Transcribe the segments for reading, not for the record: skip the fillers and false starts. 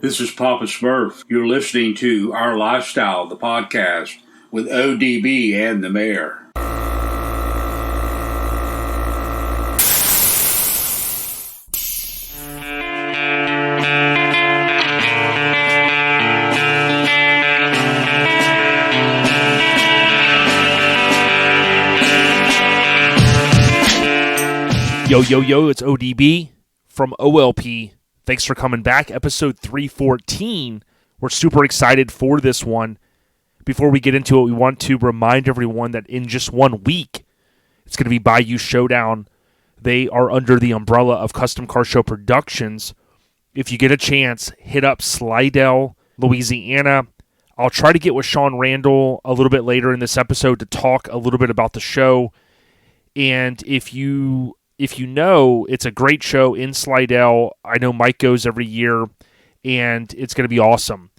This is Papa Smurf. You're listening to Our Lifestyle, the podcast, with ODB and the Mayor. Yo, it's ODB from OLP. Thanks for coming back. Episode 314. We're super excited for this one. Before we get into it, we want to remind everyone that in just 1 week, it's going to be Bayou Showdown. They are under the umbrella of Custom Car Show Productions. If you get a chance, hit up Slidell, Louisiana. I'll try to get with Sean Randall a little bit later in this episode to talk a little bit about the show. And if you know, it's a great show in Slidell. I know Mike goes every year, and it's going to be awesome.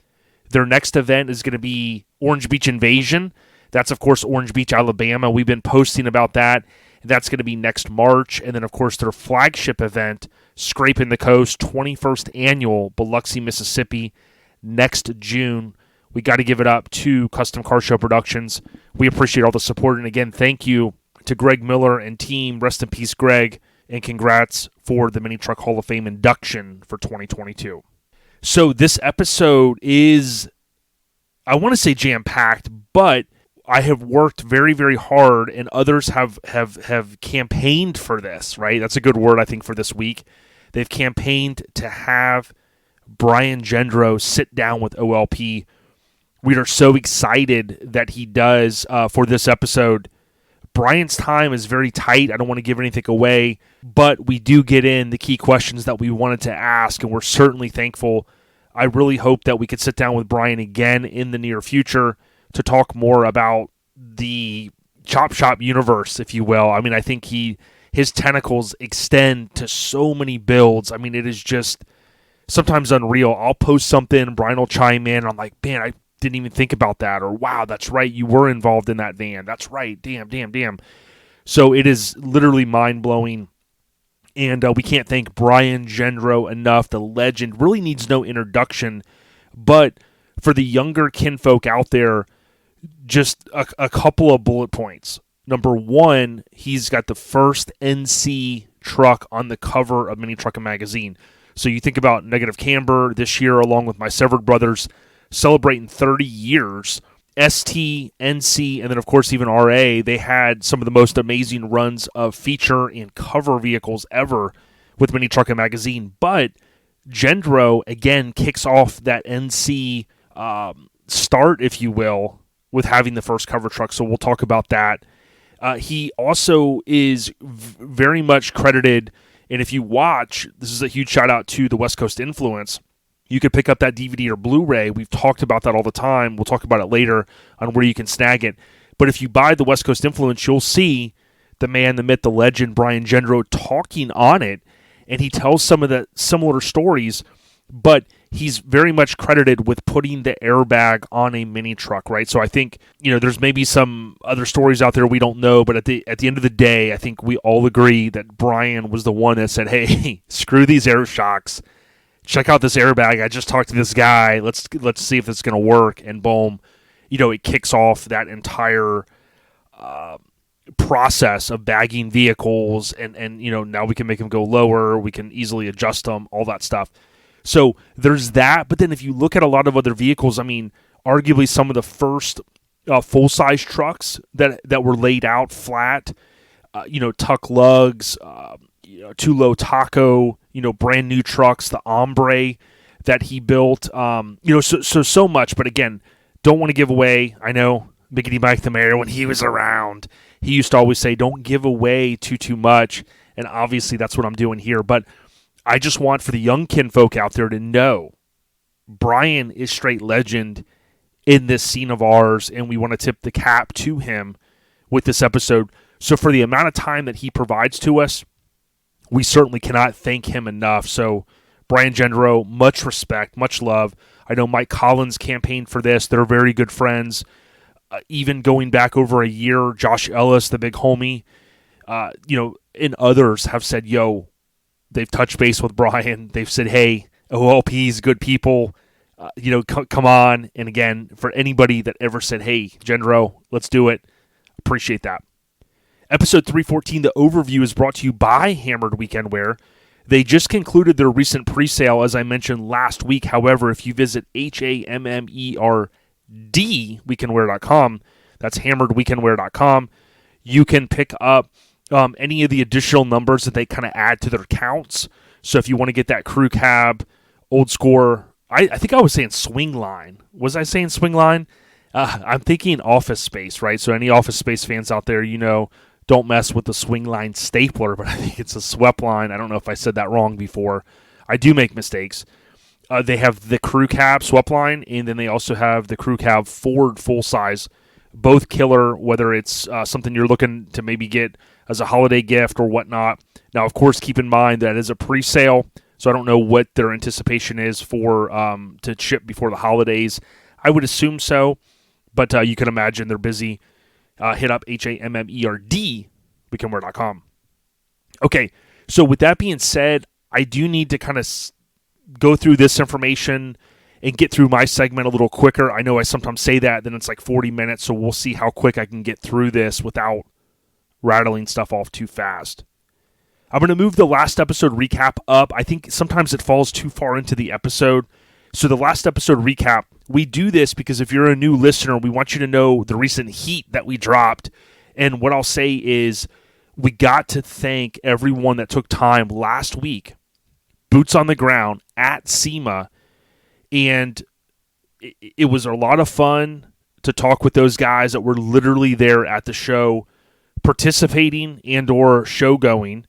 Their next event is going to be Orange Beach Invasion. That's, of course, Orange Beach, Alabama. We've been posting about that. That's going to be next March. And then, of course, their flagship event, Scraping the Coast, 21st Annual, Biloxi, Mississippi, next June. We got to give it up to Custom Car Show Productions. We appreciate all the support. And, again, thank you to Greg Miller and team. Rest in peace, Greg, and congrats for the Mini Truck Hall of Fame induction for 2022. So this episode is, I want to say jam-packed, but I have worked very, very hard, and others have campaigned for this, right? That's a good word, I think, for this week. They've campaigned to have Brian Jendro sit down with OLP. We are so excited that he does for this episode. Brian's time is very tight. I don't want to give anything away, but we do get in the key questions that we wanted to ask, and we're certainly thankful. I really hope that we could sit down with Brian again in the near future to talk more about the Chop Shop universe, if you will. I mean, I think his tentacles extend to so many builds. I mean, it is just sometimes unreal. I'll post something, Brian will chime in, and I'm like, man, I didn't even think about that, or wow, that's right, you were involved in that van. That's right, damn. So it is literally mind-blowing, and we can't thank Brian Jendro enough. The legend really needs no introduction, but for the younger kinfolk out there, just a couple of bullet points. Number one, he's got the first NC truck on the cover of Mini Truckin magazine. So you think about Negative Camber this year, along with my Severed brothers, celebrating 30 years. ST, NC, and then, of course, even RA, they had some of the most amazing runs of feature and cover vehicles ever with Mini Truckin magazine. But Jendro, again, kicks off that NC start, if you will, with having the first cover truck. So we'll talk about that. He also is very much credited, and if you watch, this is a huge shout-out to the West Coast Influence. You could pick up that DVD or Blu-ray. We've talked about that all the time. We'll talk about it later on where you can snag it. But if you buy the West Coast Influence, you'll see the man, the myth, the legend, Brian Jendro, talking on it. And he tells some of the similar stories, but he's very much credited with putting the airbag on a mini truck, right? So I think, there's maybe some other stories out there we don't know, but at the end of the day, I think we all agree that Brian was the one that said, hey, screw these air shocks. Check out this airbag. I just talked to this guy. Let's see if it's going to work. And boom, it kicks off that entire process of bagging vehicles. And now we can make them go lower. We can easily adjust them, all that stuff. So there's that. But then if you look at a lot of other vehicles, I mean, arguably some of the first full-size trucks that were laid out flat, tuck lugs, Tulo Taco, brand new trucks, the Ombre that he built, so much. But again, don't want to give away. I know Mickey Mike the Mayor, when he was around, he used to always say, don't give away too much. And obviously that's what I'm doing here. But I just want for the young kinfolk out there to know Brian is straight legend in this scene of ours, and we want to tip the cap to him with this episode. So for the amount of time that he provides to us, we certainly cannot thank him enough. So Brian Jendro, much respect, much love. I know Mike Collins campaigned for this. They're very good friends. Even going back over a year, Josh Ellis, the big homie, and others have said, they've touched base with Brian. They've said, hey, OLPs, good people. Come on. And again, for anybody that ever said, hey, Jendro, let's do it, appreciate that. Episode 314, the overview, is brought to you by Hammered Weekend Wear. They just concluded their recent pre-sale, as I mentioned last week. However, if you visit HAMMERD weekendwear.com, that's hammeredweekendwear.com, you can pick up any of the additional numbers that they kind of add to their counts. So if you want to get that crew cab, old score, I think I was saying swing line. Was I saying swing line? I'm thinking office space, right? So any office space fans out there, don't mess with the swing line stapler, but I think it's a swept line. I don't know if I said that wrong before. I do make mistakes. They have the crew cab swept line, and then they also have the crew cab Ford full size, both killer, whether it's something you're looking to maybe get as a holiday gift or whatnot. Now, of course, keep in mind that is a pre-sale, so I don't know what their anticipation is for to ship before the holidays. I would assume so, but you can imagine they're busy. Hit up HAMMERD weekendwear.com. Okay, so with that being said, I do need to kind of go through this information and get through my segment a little quicker. I know I sometimes say that, then it's like 40 minutes, so we'll see how quick I can get through this without rattling stuff off too fast. I'm going to move the last episode recap up. I think sometimes it falls too far into the episode. So the last episode recap, we do this because if you're a new listener, we want you to know the recent heat that we dropped. And what I'll say is we got to thank everyone that took time last week, boots on the ground at SEMA, and it was a lot of fun to talk with those guys that were literally there at the show, participating and or show going.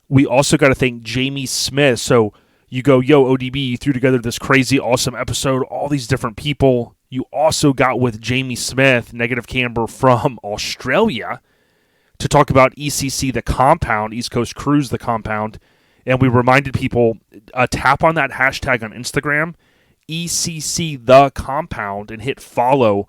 We also got to thank Jamie Smith. So you go, yo, ODB, you threw together this crazy, awesome episode, all these different people. You also got with Jamie Smith, Negative Camber from Australia, to talk about ECC The Compound, East Coast Cruise The Compound. And we reminded people, tap on that hashtag on Instagram, ECC The Compound, and hit follow.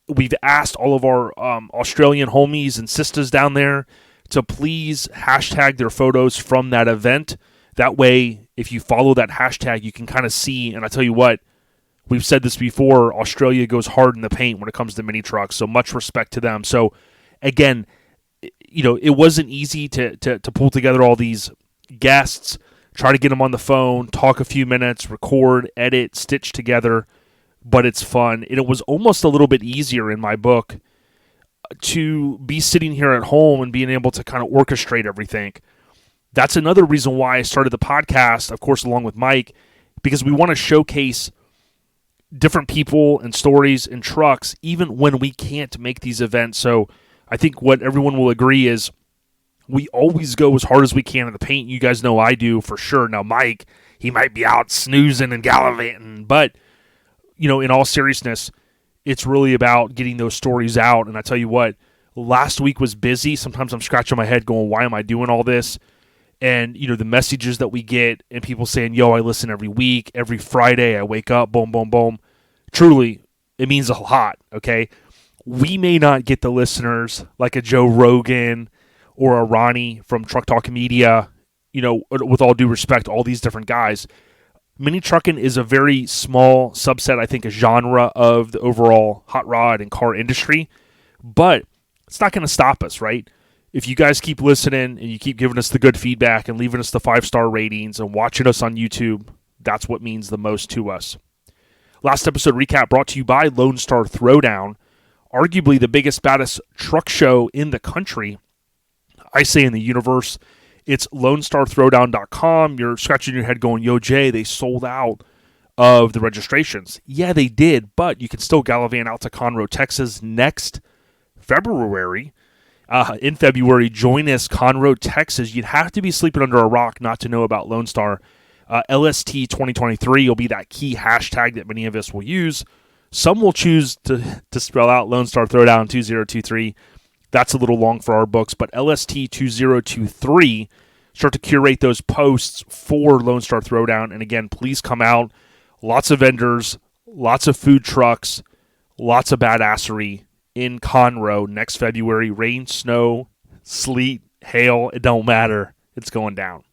We've asked all of our Australian homies and sisters down there to please hashtag their photos from that event. That way, if you follow that hashtag, you can kind of see, and I tell you what, we've said this before, Australia goes hard in the paint when it comes to mini trucks, so much respect to them. So, again, it wasn't easy to pull together all these guests, try to get them on the phone, talk a few minutes, record, edit, stitch together, but it's fun. And it was almost a little bit easier in my book to be sitting here at home and being able to kind of orchestrate everything. That's another reason why I started the podcast, of course, along with Mike, because we want to showcase different people and stories and trucks, even when we can't make these events. So I think what everyone will agree is we always go as hard as we can in the paint. You guys know I do for sure. Now, Mike, he might be out snoozing and gallivanting, but, in all seriousness, it's really about getting those stories out. And I tell you what, last week was busy. Sometimes I'm scratching my head going, why am I doing all this? And, the messages that we get and people saying, yo, I listen every week, every Friday, I wake up, boom, boom, boom. Truly, it means a lot, okay? We may not get the listeners like a Joe Rogan or a Ronnie from Truck Talk Media, with all due respect, all these different guys. Mini trucking is a very small subset, I think, a genre of the overall hot rod and car industry, but it's not going to stop us, right? If you guys keep listening and you keep giving us the good feedback and leaving us the 5-star ratings and watching us on YouTube, that's what means the most to us. Last episode recap brought to you by Lone Star Throwdown, arguably the biggest, baddest truck show in the country. I say in the universe. It's LoneStarThrowdown.com. You're scratching your head going, yo, Jay, they sold out of the registrations. Yeah, they did, but you can still gallivant out to Conroe, Texas next February. In February, join us, Conroe, Texas. You'd have to be sleeping under a rock not to know about Lone Star. LST 2023 will be that key hashtag that many of us will use. Some will choose to spell out Lone Star Throwdown 2023. That's a little long for our books, but LST 2023, start to curate those posts for Lone Star Throwdown. And again, please come out. Lots of vendors, lots of food trucks, lots of badassery in Conroe next February. Rain, snow, sleet, hail, it don't matter. It's going down.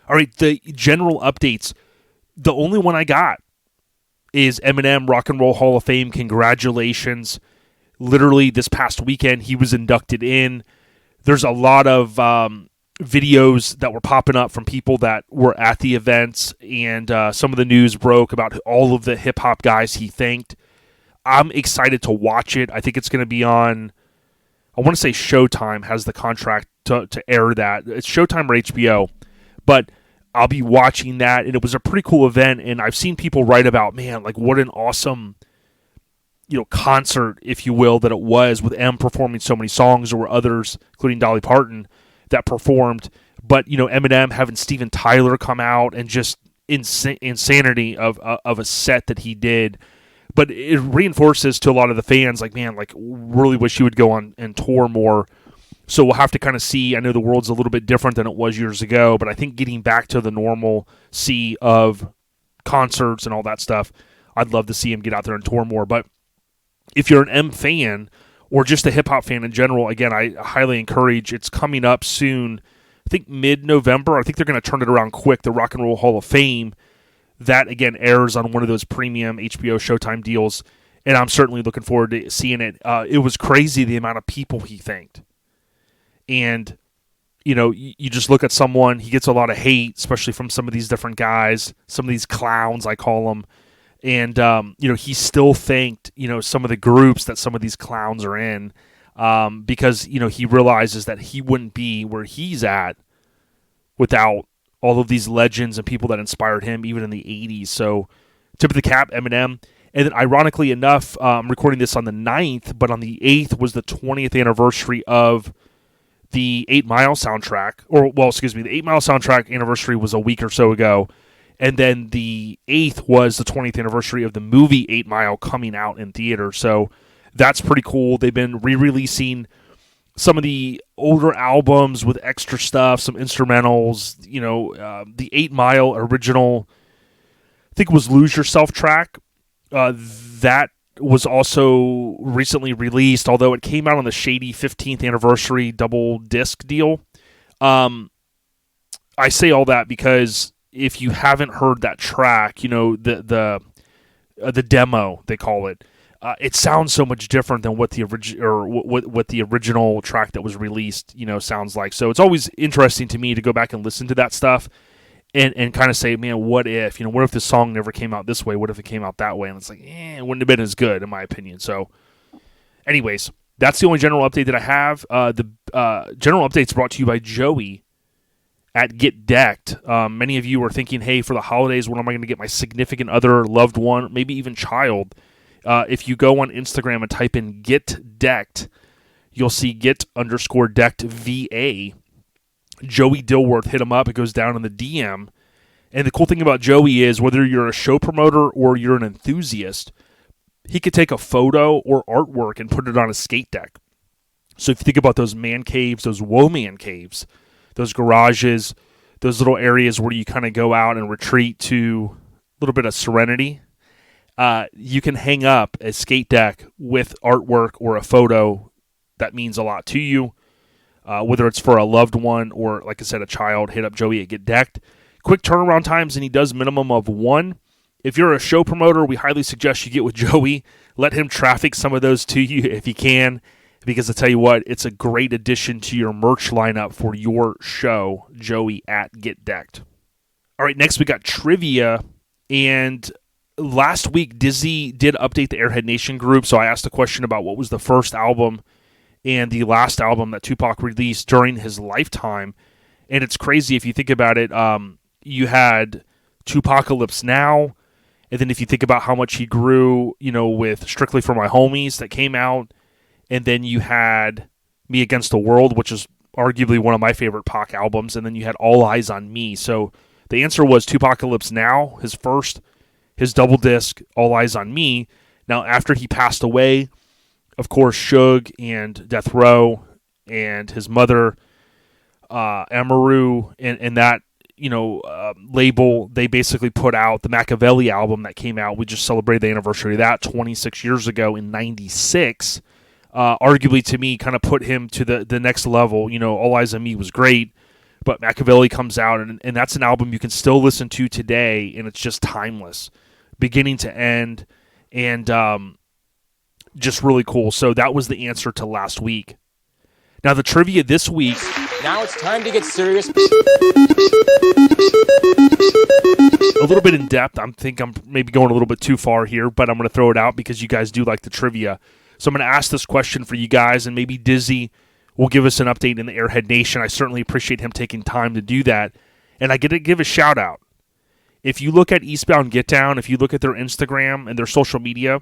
All right, the general updates. The only one I got is Eminem Rock and Roll Hall of Fame. Congratulations. Literally this past weekend, he was inducted in. There's a lot of videos that were popping up from people that were at the events, and some of the news broke about all of the hip-hop guys he thanked. I'm excited to watch it. I think it's going to be on, I want to say Showtime has the contract to air that. It's Showtime or HBO, but I'll be watching that, and it was a pretty cool event, and I've seen people write about, man, like what an awesome concert, if you will, that it was, with M performing so many songs. There were others, including Dolly Parton, that performed. But, Eminem having Steven Tyler come out, and just insanity of a set that he did. But it reinforces to a lot of the fans, like, man, like, really wish he would go on and tour more. So we'll have to kind of see. I know the world's a little bit different than it was years ago, but I think getting back to the normalcy of concerts and all that stuff, I'd love to see him get out there and tour more. But if you're an M fan or just a hip-hop fan in general, again, I highly encourage. It's coming up soon. I think mid-November. I think they're going to turn it around quick, the Rock and Roll Hall of Fame. That, again, airs on one of those premium HBO Showtime deals, and I'm certainly looking forward to seeing it. It was crazy the amount of people he thanked. And, you just look at someone, he gets a lot of hate, especially from some of these different guys, some of these clowns, I call them. And, he still thanked, some of the groups that some of these clowns are in, because, he realizes that he wouldn't be where he's at without all of these legends and people that inspired him, even in the 80s. So, tip of the cap, Eminem. And then, ironically enough, I'm recording this on the 9th, but on the 8th was the 20th anniversary of the 8 Mile soundtrack. The 8 Mile soundtrack anniversary was a week or so ago. And then the 8th was the 20th anniversary of the movie 8 Mile coming out in theater. So that's pretty cool. They've been re-releasing some of the older albums with extra stuff, some instrumentals. The 8 Mile original, I think it was Lose Yourself track. That was also recently released, although it came out on the shady 15th anniversary double disc deal. I say all that because if you haven't heard that track, the demo, they call it, it sounds so much different than what the what the original track that was released, sounds like. So it's always interesting to me to go back and listen to that stuff and kind of say, man, what if, what if this song never came out this way? What if it came out that way? And it's like, it wouldn't have been as good, in my opinion. So anyways, that's the only general update that I have. The general update's brought to you by Joey at Get Decked. Many of you are thinking, hey, for the holidays, what am I going to get my significant other, loved one, maybe even child? If you go on Instagram and type in Get Decked, you'll see Get_Decked VA. Joey Dilworth, hit him up. It goes down in the DM. And the cool thing about Joey is, whether you're a show promoter or you're an enthusiast, he could take a photo or artwork and put it on a skate deck. So if you think about those man caves, those woe man caves, those garages, those little areas where you kind of go out and retreat to a little bit of serenity, you can hang up a skate deck with artwork or a photo that means a lot to you. Whether it's for a loved one or, like I said, a child, hit up Joey at Get Decked. Quick turnaround times, and he does minimum of 1. If you're a show promoter, we highly suggest you get with Joey. Let him traffic some of those to you if you can, because I tell you what, it's a great addition to your merch lineup for your show, Joey at Get Decked. All right, next we got trivia, and last week Dizzy did update the Airhead Nation group, so I asked a question about what was the first album and the last album that Tupac released during his lifetime. And it's crazy if you think about it. You had Tupacalypse Now, and then if you think about how much he grew, with Strictly for My Homies that came out, and then you had Me Against the World, which is arguably one of my favorite Pac albums, and then you had All Eyes on Me. So the answer was Tupacalypse Now, his double disc, All Eyes on Me. Now, after he passed away, of course, Suge and Death Row and his mother, Amaru, and that, label, they basically put out the Machiavelli album that came out. We just celebrated the anniversary of that 26 years ago in 96. Arguably, to me, kind of put him to the next level. All Eyes on Me was great, But Machiavelli comes out, and that's an album you can still listen to today, and it's just timeless, beginning to end, and just really cool. So that was the answer to last week. Now the trivia this week. Now it's time to get serious. A little bit in depth. I think I'm maybe going a little bit too far here, but I'm going to throw it out because you guys do like the trivia. So I'm going to ask this question for you guys, and maybe Dizzy will give us an update in the Airhead Nation. I certainly appreciate him taking time to do that. And I get to give a shout out. If you look at Eastbound Get Down, if you look at their Instagram and their social media,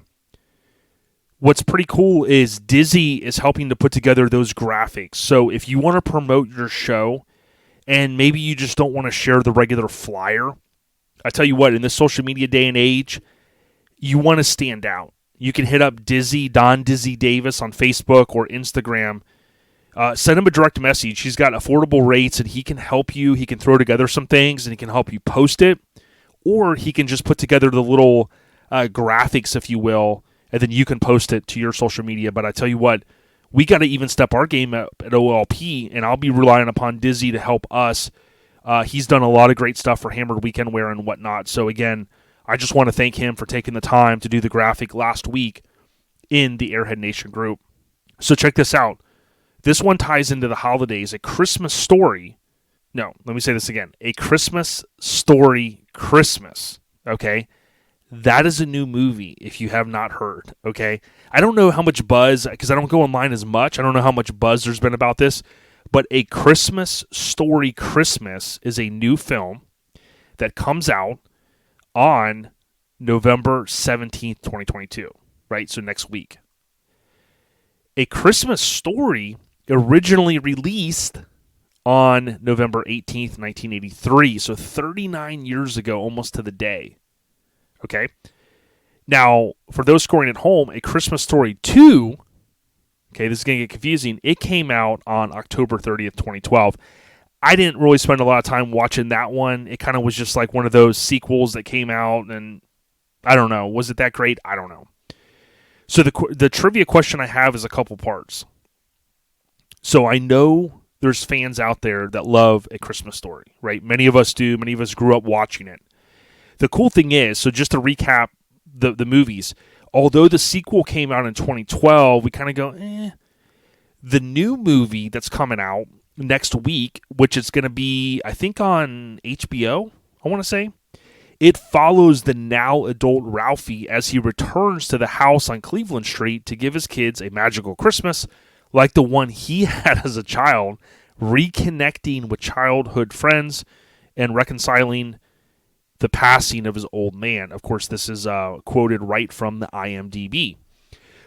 what's pretty cool is Dizzy is helping to put together those graphics. So if you want to promote your show and maybe you just don't want to share the regular flyer, I tell you what, in this social media day and age, you want to stand out. You can hit up Dizzy, Don Dizzy Davis on Facebook or Instagram. Send him a direct message. He's got affordable rates and he can help you. He can throw together some things and he can help you post it. Or he can just put together the little graphics, if you will, and then you can post it to your social media. But I tell you what, we got to even step our game up at OLP, and I'll be relying upon Dizzy to help us. He's done a lot of great stuff for Hammered Weekend Wear and whatnot. So again, I just want to thank him for taking the time to do the graphic last week in the Airhead Nation group. So check this out. This one ties into the holidays. A Christmas Story. No, let me say this again. A Christmas Story Christmas. Okay? That is a new movie if you have not heard. Okay? I don't know how much buzz, because I don't go online as much. I don't know how much buzz there's been about this. But A Christmas Story Christmas is a new film that comes out on November 17th, 2022. Right? So next week. A Christmas Story originally released on November 18th, 1983. So 39 years ago, almost to the day. Okay? Now, for those scoring at home, A Christmas Story 2, okay, this is going to get confusing. It came out on October 30th, 2012. I didn't really spend a lot of time watching that one. It kind of was just like one of those sequels that came out, and I don't know. Was it that great? I don't know. So the trivia question I have is a couple parts. So I know there's fans out there that love A Christmas Story, right? Many of us do. Many of us grew up watching it. The cool thing is, so just to recap the movies, although the sequel came out in 2012, we kind of go, The new movie that's coming out next week, which is going to be, I think, on HBO, I want to say, it follows the now adult Ralphie as he returns to the house on Cleveland Street to give his kids a magical Christmas like the one he had as a child, reconnecting with childhood friends and reconciling the passing of his old man. Of course, this is quoted right from the IMDb.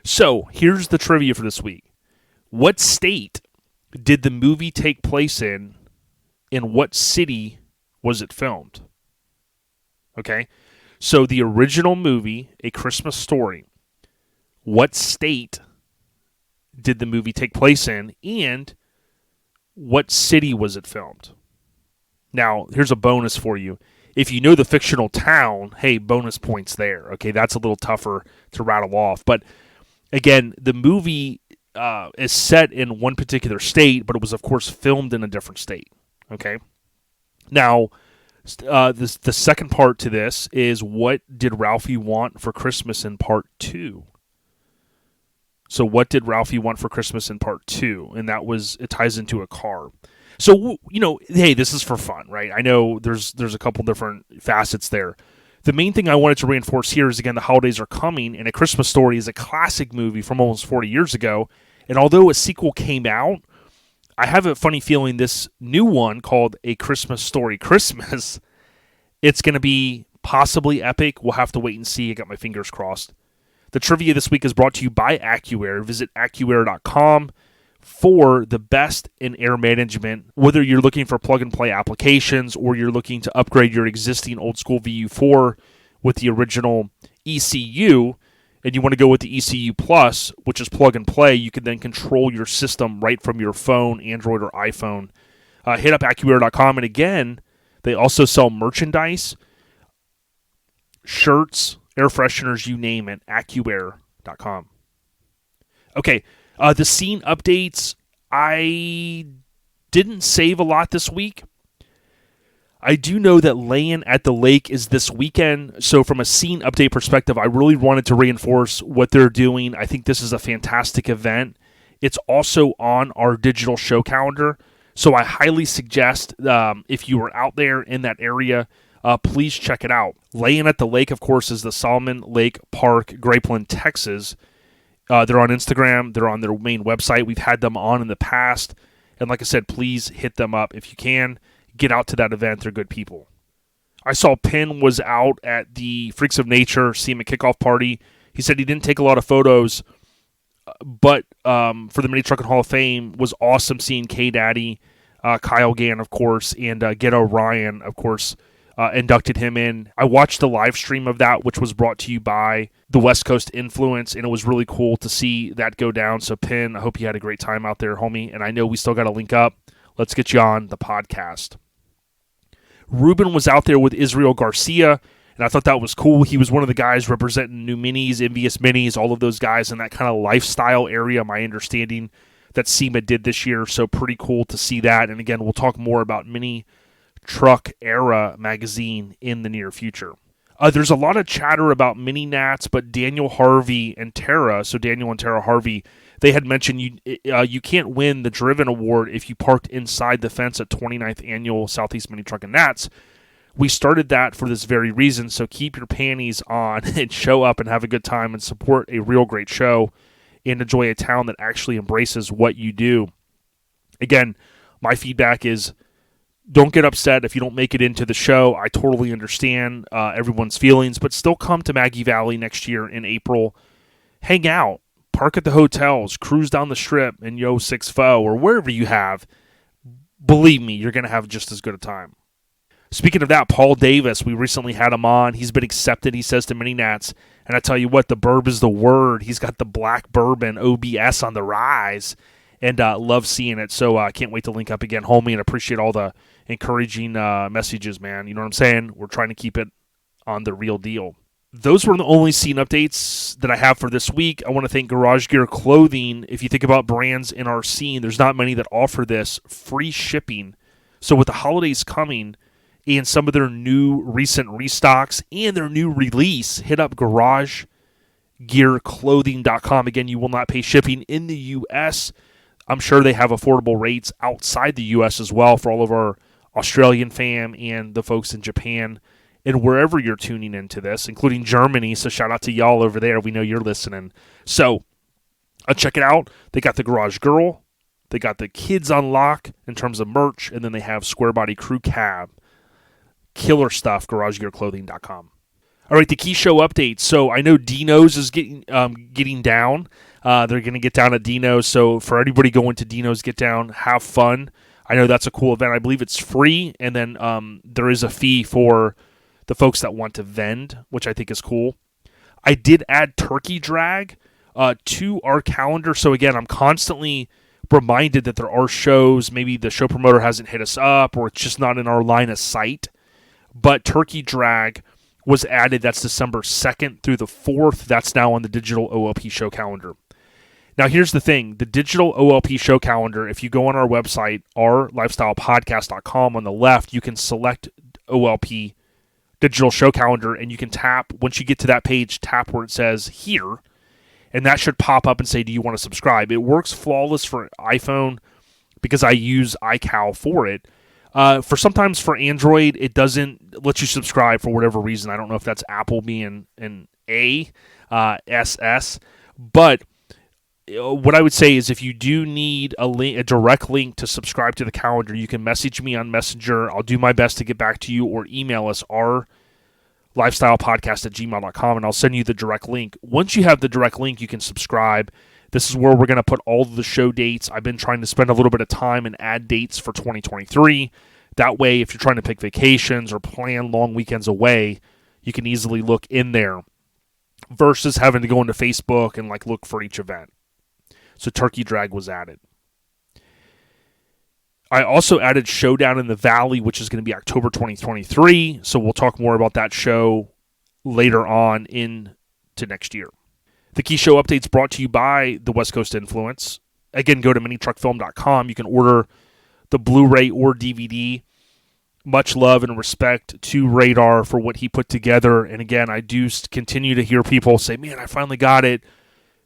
So, here's the trivia for this week. What state did the movie take place in? In what city was it filmed? Okay, so the original movie, A Christmas Story, what state did the movie take place in, and what city was it filmed? Now, here's a bonus for you. If you know the fictional town, hey, bonus points there. Okay, that's a little tougher to rattle off. But again, the movie is set in one particular state, but it was, of course, filmed in a different state. Okay, now, the second part to this is, what did Ralphie want for Christmas in part 2? So what did Ralphie want for Christmas in part 2? And that was, it ties into a car. So, hey, this is for fun, right? I know there's a couple different facets there. The main thing I wanted to reinforce here is, again, the holidays are coming, and A Christmas Story is a classic movie from almost 40 years ago. And although a sequel came out, I have a funny feeling this new one called A Christmas Story Christmas, it's going to be possibly epic. We'll have to wait and see. I got my fingers crossed. The trivia this week is brought to you by AccuAir. Visit AccuAir.com for the best in air management. Whether you're looking for plug-and-play applications or you're looking to upgrade your existing old-school VU4 with the original ECU, and you want to go with the ECU Plus, which is plug-and-play, you can then control your system right from your phone, Android or iPhone. Hit up AccuAir.com, and again, they also sell merchandise, shirts, air fresheners, you name it, AccuAir.com. Okay, the scene updates, I didn't save a lot this week. I do know that Laying at the Lake is this weekend, so from a scene update perspective, I really wanted to reinforce what they're doing. I think this is a fantastic event. It's also on our digital show calendar, so I highly suggest if you are out there in that area, please check it out. Laying at the Lake, of course, is the Solomon Lake Park, Grapeland, Texas. They're on Instagram. They're on their main website. We've had them on in the past, and like I said, please hit them up if you can. Get out to that event. They're good people. I saw Penn was out at the Freaks of Nature SEMA kickoff party. He said he didn't take a lot of photos, but for the Mini Truckin' Hall of Fame, was awesome seeing K-Daddy, Kyle Gann, of course, and Ghetto Ryan, of course, inducted him in. I watched the live stream of that, which was brought to you by the West Coast Influence, and it was really cool to see that go down. So, Penn, I hope you had a great time out there, homie, and I know we still got to link up. Let's get you on the podcast. Ruben was out there with Israel Garcia, and I thought that was cool. He was one of the guys representing New Minis, Envious Minis, all of those guys in that kind of lifestyle area, my understanding, that SEMA did this year. So pretty cool to see that. And again, we'll talk more about Mini Truck Era magazine in the near future. There's a lot of chatter about Mini Nats, but Daniel Harvey and Tara, so Daniel and Tara Harvey, they had mentioned you can't win the Driven Award if you parked inside the fence at 29th Annual Southeast Mini Truck and Nats. We started that for this very reason, so keep your panties on and show up and have a good time and support a real great show and enjoy a town that actually embraces what you do. Again, my feedback is don't get upset if you don't make it into the show. I totally understand everyone's feelings, but still come to Maggie Valley next year in April. Hang out. Park at the hotels, cruise down the strip in Yo 6 Fo or wherever you have. Believe me, you're going to have just as good a time. Speaking of that, Paul Davis, we recently had him on. He's been accepted, he says, to Mini Nats. And I tell you what, the burb is the word. He's got the black bourbon OBS on the rise. And love seeing it. So I can't wait to link up again, homie, and appreciate all the encouraging messages, man. You know what I'm saying? We're trying to keep it on the real deal. Those were the only scene updates that I have for this week. I want to thank Garage Gear Clothing. If you think about brands in our scene, there's not many that offer this free shipping. So with the holidays coming and some of their new recent restocks and their new release, hit up garagegearclothing.com. Again, you will not pay shipping in the U.S. I'm sure they have affordable rates outside the U.S. as well for all of our Australian fam and the folks in Japan. And wherever you're tuning into this, including Germany, so shout out to y'all over there. We know you're listening. So, check it out. They got the Garage Girl. They got the Kids on Lock in terms of merch. And then they have Square Body Crew Cab. Killer stuff, garagegearclothing.com. All right, the key show updates. So, I know Dino's is getting down. They're going to get down at Dino's. So, for anybody going to Dino's, get down, have fun. I know that's a cool event. I believe it's free. And then there is a fee for the folks that want to vend, which I think is cool. I did add Turkey Drag to our calendar. So again, I'm constantly reminded that there are shows. Maybe the show promoter hasn't hit us up or it's just not in our line of sight. But Turkey Drag was added. That's December 2nd through the 4th. That's now on the digital OLP show calendar. Now, here's the thing. The digital OLP show calendar, if you go on our website, ourlifestylepodcast.com, on the left, you can select OLP digital show calendar, and you can tap, once you get to that page, tap where it says here, and that should pop up and say, do you want to subscribe? It works flawless for iPhone because I use iCal for it. Sometimes for Android, it doesn't let you subscribe for whatever reason. I don't know if that's Apple being an SS, but what I would say is if you do need a direct link to subscribe to the calendar, you can message me on Messenger. I'll do my best to get back to you, or email us, ourlifestylepodcast@gmail.com, and I'll send you the direct link. Once you have the direct link, you can subscribe. This is where we're going to put all of the show dates. I've been trying to spend a little bit of time and add dates for 2023. That way, if you're trying to pick vacations or plan long weekends away, you can easily look in there versus having to go into Facebook and look for each event. So Turkey Drag was added. I also added Showdown in the Valley, which is going to be October 2023. So we'll talk more about that show later on into next year. The key show updates brought to you by the West Coast Influence. Again, go to minitruckfilm.com. You can order the Blu-ray or DVD. Much love and respect to Radar for what he put together. And again, I do continue to hear people say, man, I finally got it.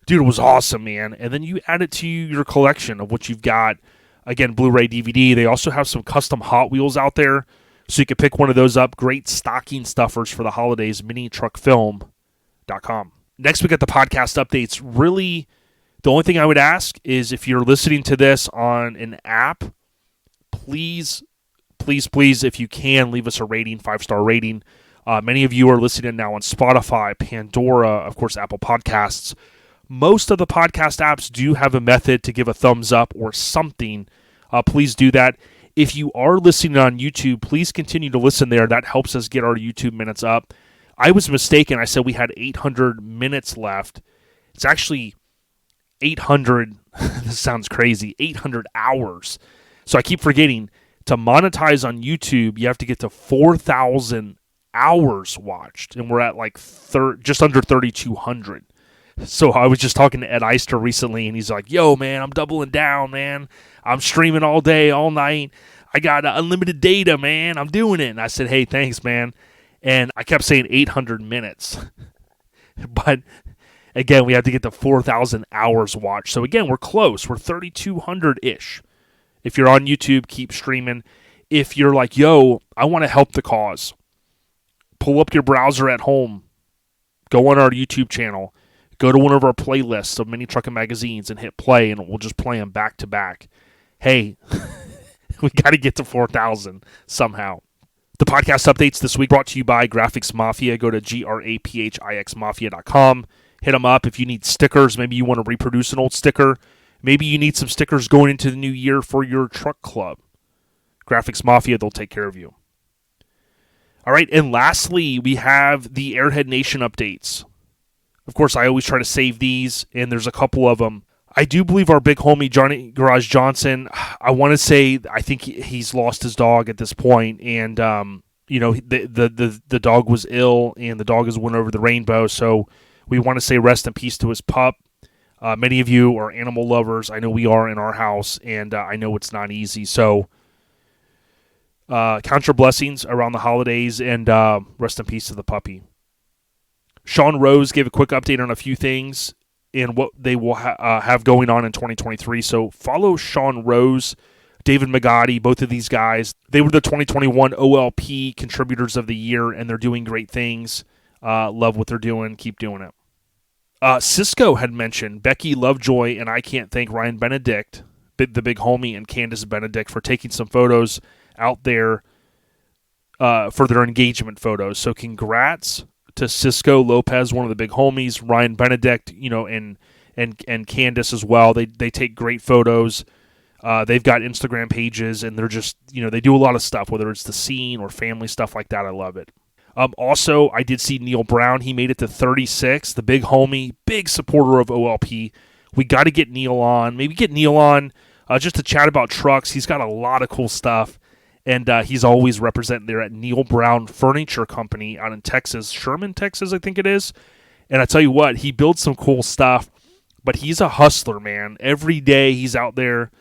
Dude, it was awesome, man. And then you add it to your collection of what you've got. Again, Blu-ray, DVD. They also have some custom Hot Wheels out there, so you can pick one of those up. Great stocking stuffers for the holidays, minitruckfilm.com. Next, we got the podcast updates. Really, the only thing I would ask is if you're listening to this on an app, please, if you can, leave us a rating, 5-star rating. Many of you are listening now on Spotify, Pandora, of course, Apple Podcasts. Most of the podcast apps do have a method to give a thumbs up or something. Please do that. If you are listening on YouTube, please continue to listen there. That helps us get our YouTube minutes up. I was mistaken. I said we had 800 minutes left. It's actually 800. This sounds crazy. 800 hours. So I keep forgetting. To monetize on YouTube, you have to get to 4,000 hours watched, and we're at like just under 3,200. So I was just talking to Ed Eister recently, and he's like, yo, man, I'm doubling down, man. I'm streaming all day, all night. I got unlimited data, man. I'm doing it. And I said, hey, thanks, man. And I kept saying 800 minutes. But, again, we have to get to 4,000 hours watched. So, again, we're close. We're 3,200-ish. If you're on YouTube, keep streaming. If you're like, yo, I want to help the cause, pull up your browser at home, go on our YouTube channel, go to one of our playlists of Mini Truckin' magazines and hit play, and we'll just play them back to back. Hey, we got to get to 4,000 somehow. The podcast updates this week brought to you by Graphics Mafia. Go to GRAPHIXmafia.com. Hit them up if you need stickers. Maybe you want to reproduce an old sticker. Maybe you need some stickers going into the new year for your truck club. Graphics Mafia, they'll take care of you. All right, and lastly, we have the Airhead Nation updates. Of course, I always try to save these, and there's a couple of them. I do believe our big homie, Johnny Garage Johnson, I want to say, I think he's lost his dog at this point, and, the dog was ill, and the dog has went over the rainbow, so we want to say rest in peace to his pup. Many of you are animal lovers. I know we are in our house, and I know it's not easy. So count your blessings around the holidays, and rest in peace to the puppy. Sean Rose gave a quick update on a few things and what they will have going on in 2023. So follow Sean Rose, David Magotti, both of these guys. They were the 2021 OLP Contributors of the Year, and they're doing great things. Love what they're doing. Keep doing it. Cisco had mentioned Becky Lovejoy, and I can't thank Ryan Benedict, the big homie, and Candace Benedict for taking some photos out there for their engagement photos. So congrats to Cisco Lopez, one of the big homies, Ryan Benedict, and Candace as well. They take great photos. They've got Instagram pages, and they're just, they do a lot of stuff, whether it's the scene or family stuff like that. I love it. Also, I did see Neil Brown. He made it to 36, the big homie, big supporter of OLP. We got to get Neil on. Maybe get Neil on just to chat about trucks. He's got a lot of cool stuff, and he's always representing there at Neil Brown Furniture Company out in Texas, Sherman, Texas, I think it is. And I tell you what, he builds some cool stuff, but he's a hustler, man. Every day he's out there.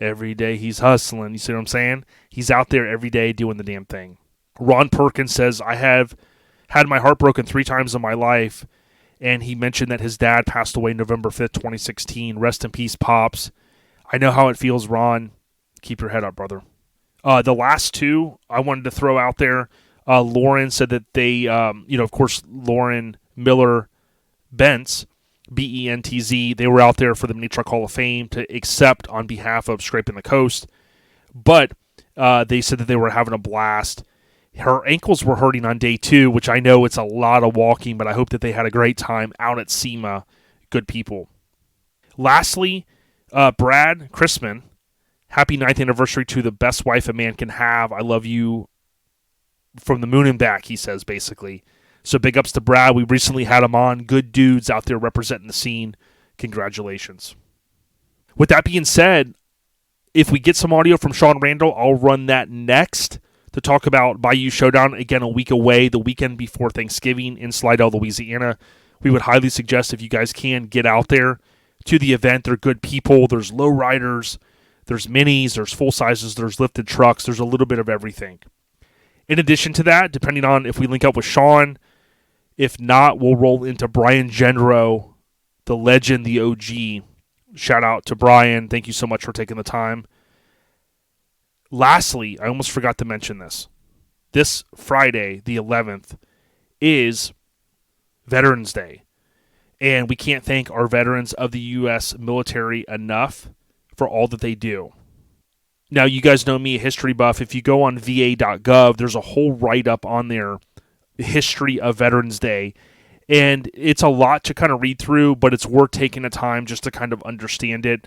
Every day he's hustling. You see what I'm saying? He's out there every day doing the damn thing. Ron Perkins says, I have had my heart broken 3 times in my life, and he mentioned that his dad passed away November 5th, 2016. Rest in peace, Pops. I know how it feels, Ron. Keep your head up, brother. The last 2 I wanted to throw out there, Lauren said that they, of course, Lauren Miller Bentz, B-E-N-T-Z, they were out there for the Mini Truck Hall of Fame to accept on behalf of Scraping the Coast, but they said that they were having a blast. Her ankles were hurting on day 2, which I know it's a lot of walking, but I hope that they had a great time out at SEMA. Good people. Lastly, Brad Chrisman, happy 9th anniversary to the best wife a man can have. I love you from the moon and back, he says, basically. So big ups to Brad. We recently had him on. Good dudes out there representing the scene. Congratulations. With that being said, if we get some audio from Sean Randall, I'll run that next to talk about Bayou Showdown, again, a week away, the weekend before Thanksgiving in Slidell, Louisiana. We would highly suggest, if you guys can, get out there to the event. They're good people. There's lowriders. There's minis, there's full sizes, there's lifted trucks, there's a little bit of everything. In addition to that, depending on if we link up with Sean, if not, we'll roll into Brian Jendro, the legend, the OG. Shout out to Brian. Thank you so much for taking the time. Lastly, I almost forgot to mention this. This Friday, the 11th, is Veterans Day. And we can't thank our veterans of the U.S. military enough for all that they do. Now, you guys know me, a history buff. If you go on va.gov, there's a whole write-up on there, history of Veterans Day. And it's a lot to kind of read through, but it's worth taking the time just to kind of understand it.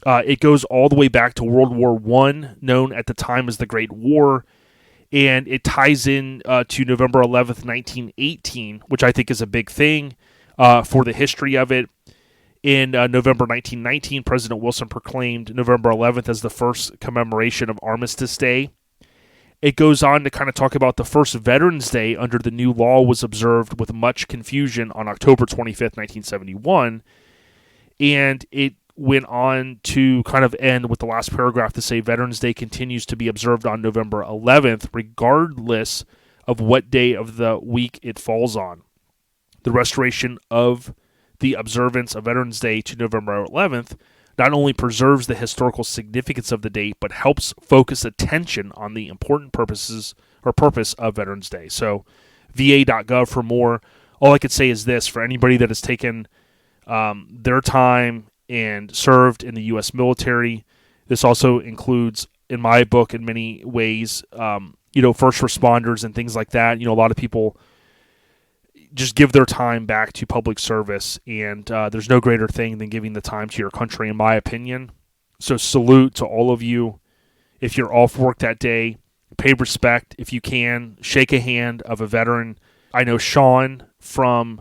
It goes all the way back to World War I, known at the time as the Great War. And it ties in to November 11th, 1918, which I think is a big thing for the history of it. In November 1919, President Wilson proclaimed November 11th as the first commemoration of Armistice Day. It goes on to kind of talk about the first Veterans Day under the new law was observed with much confusion on October 25th, 1971. And it went on to kind of end with the last paragraph to say Veterans Day continues to be observed on November 11th, regardless of what day of the week it falls on. The restoration of the observance of Veterans Day to November 11th not only preserves the historical significance of the date, but helps focus attention on the important purpose of Veterans Day. So va.gov for more. All I could say is this, for anybody that has taken their time and served in the U.S. military, this also includes, in my book, in many ways, first responders and things like that. A lot of people just give their time back to public service, and there's no greater thing than giving the time to your country, in my opinion. So salute to all of you. If you're off work that day, pay respect if you can. Shake a hand of a veteran. I know Sean from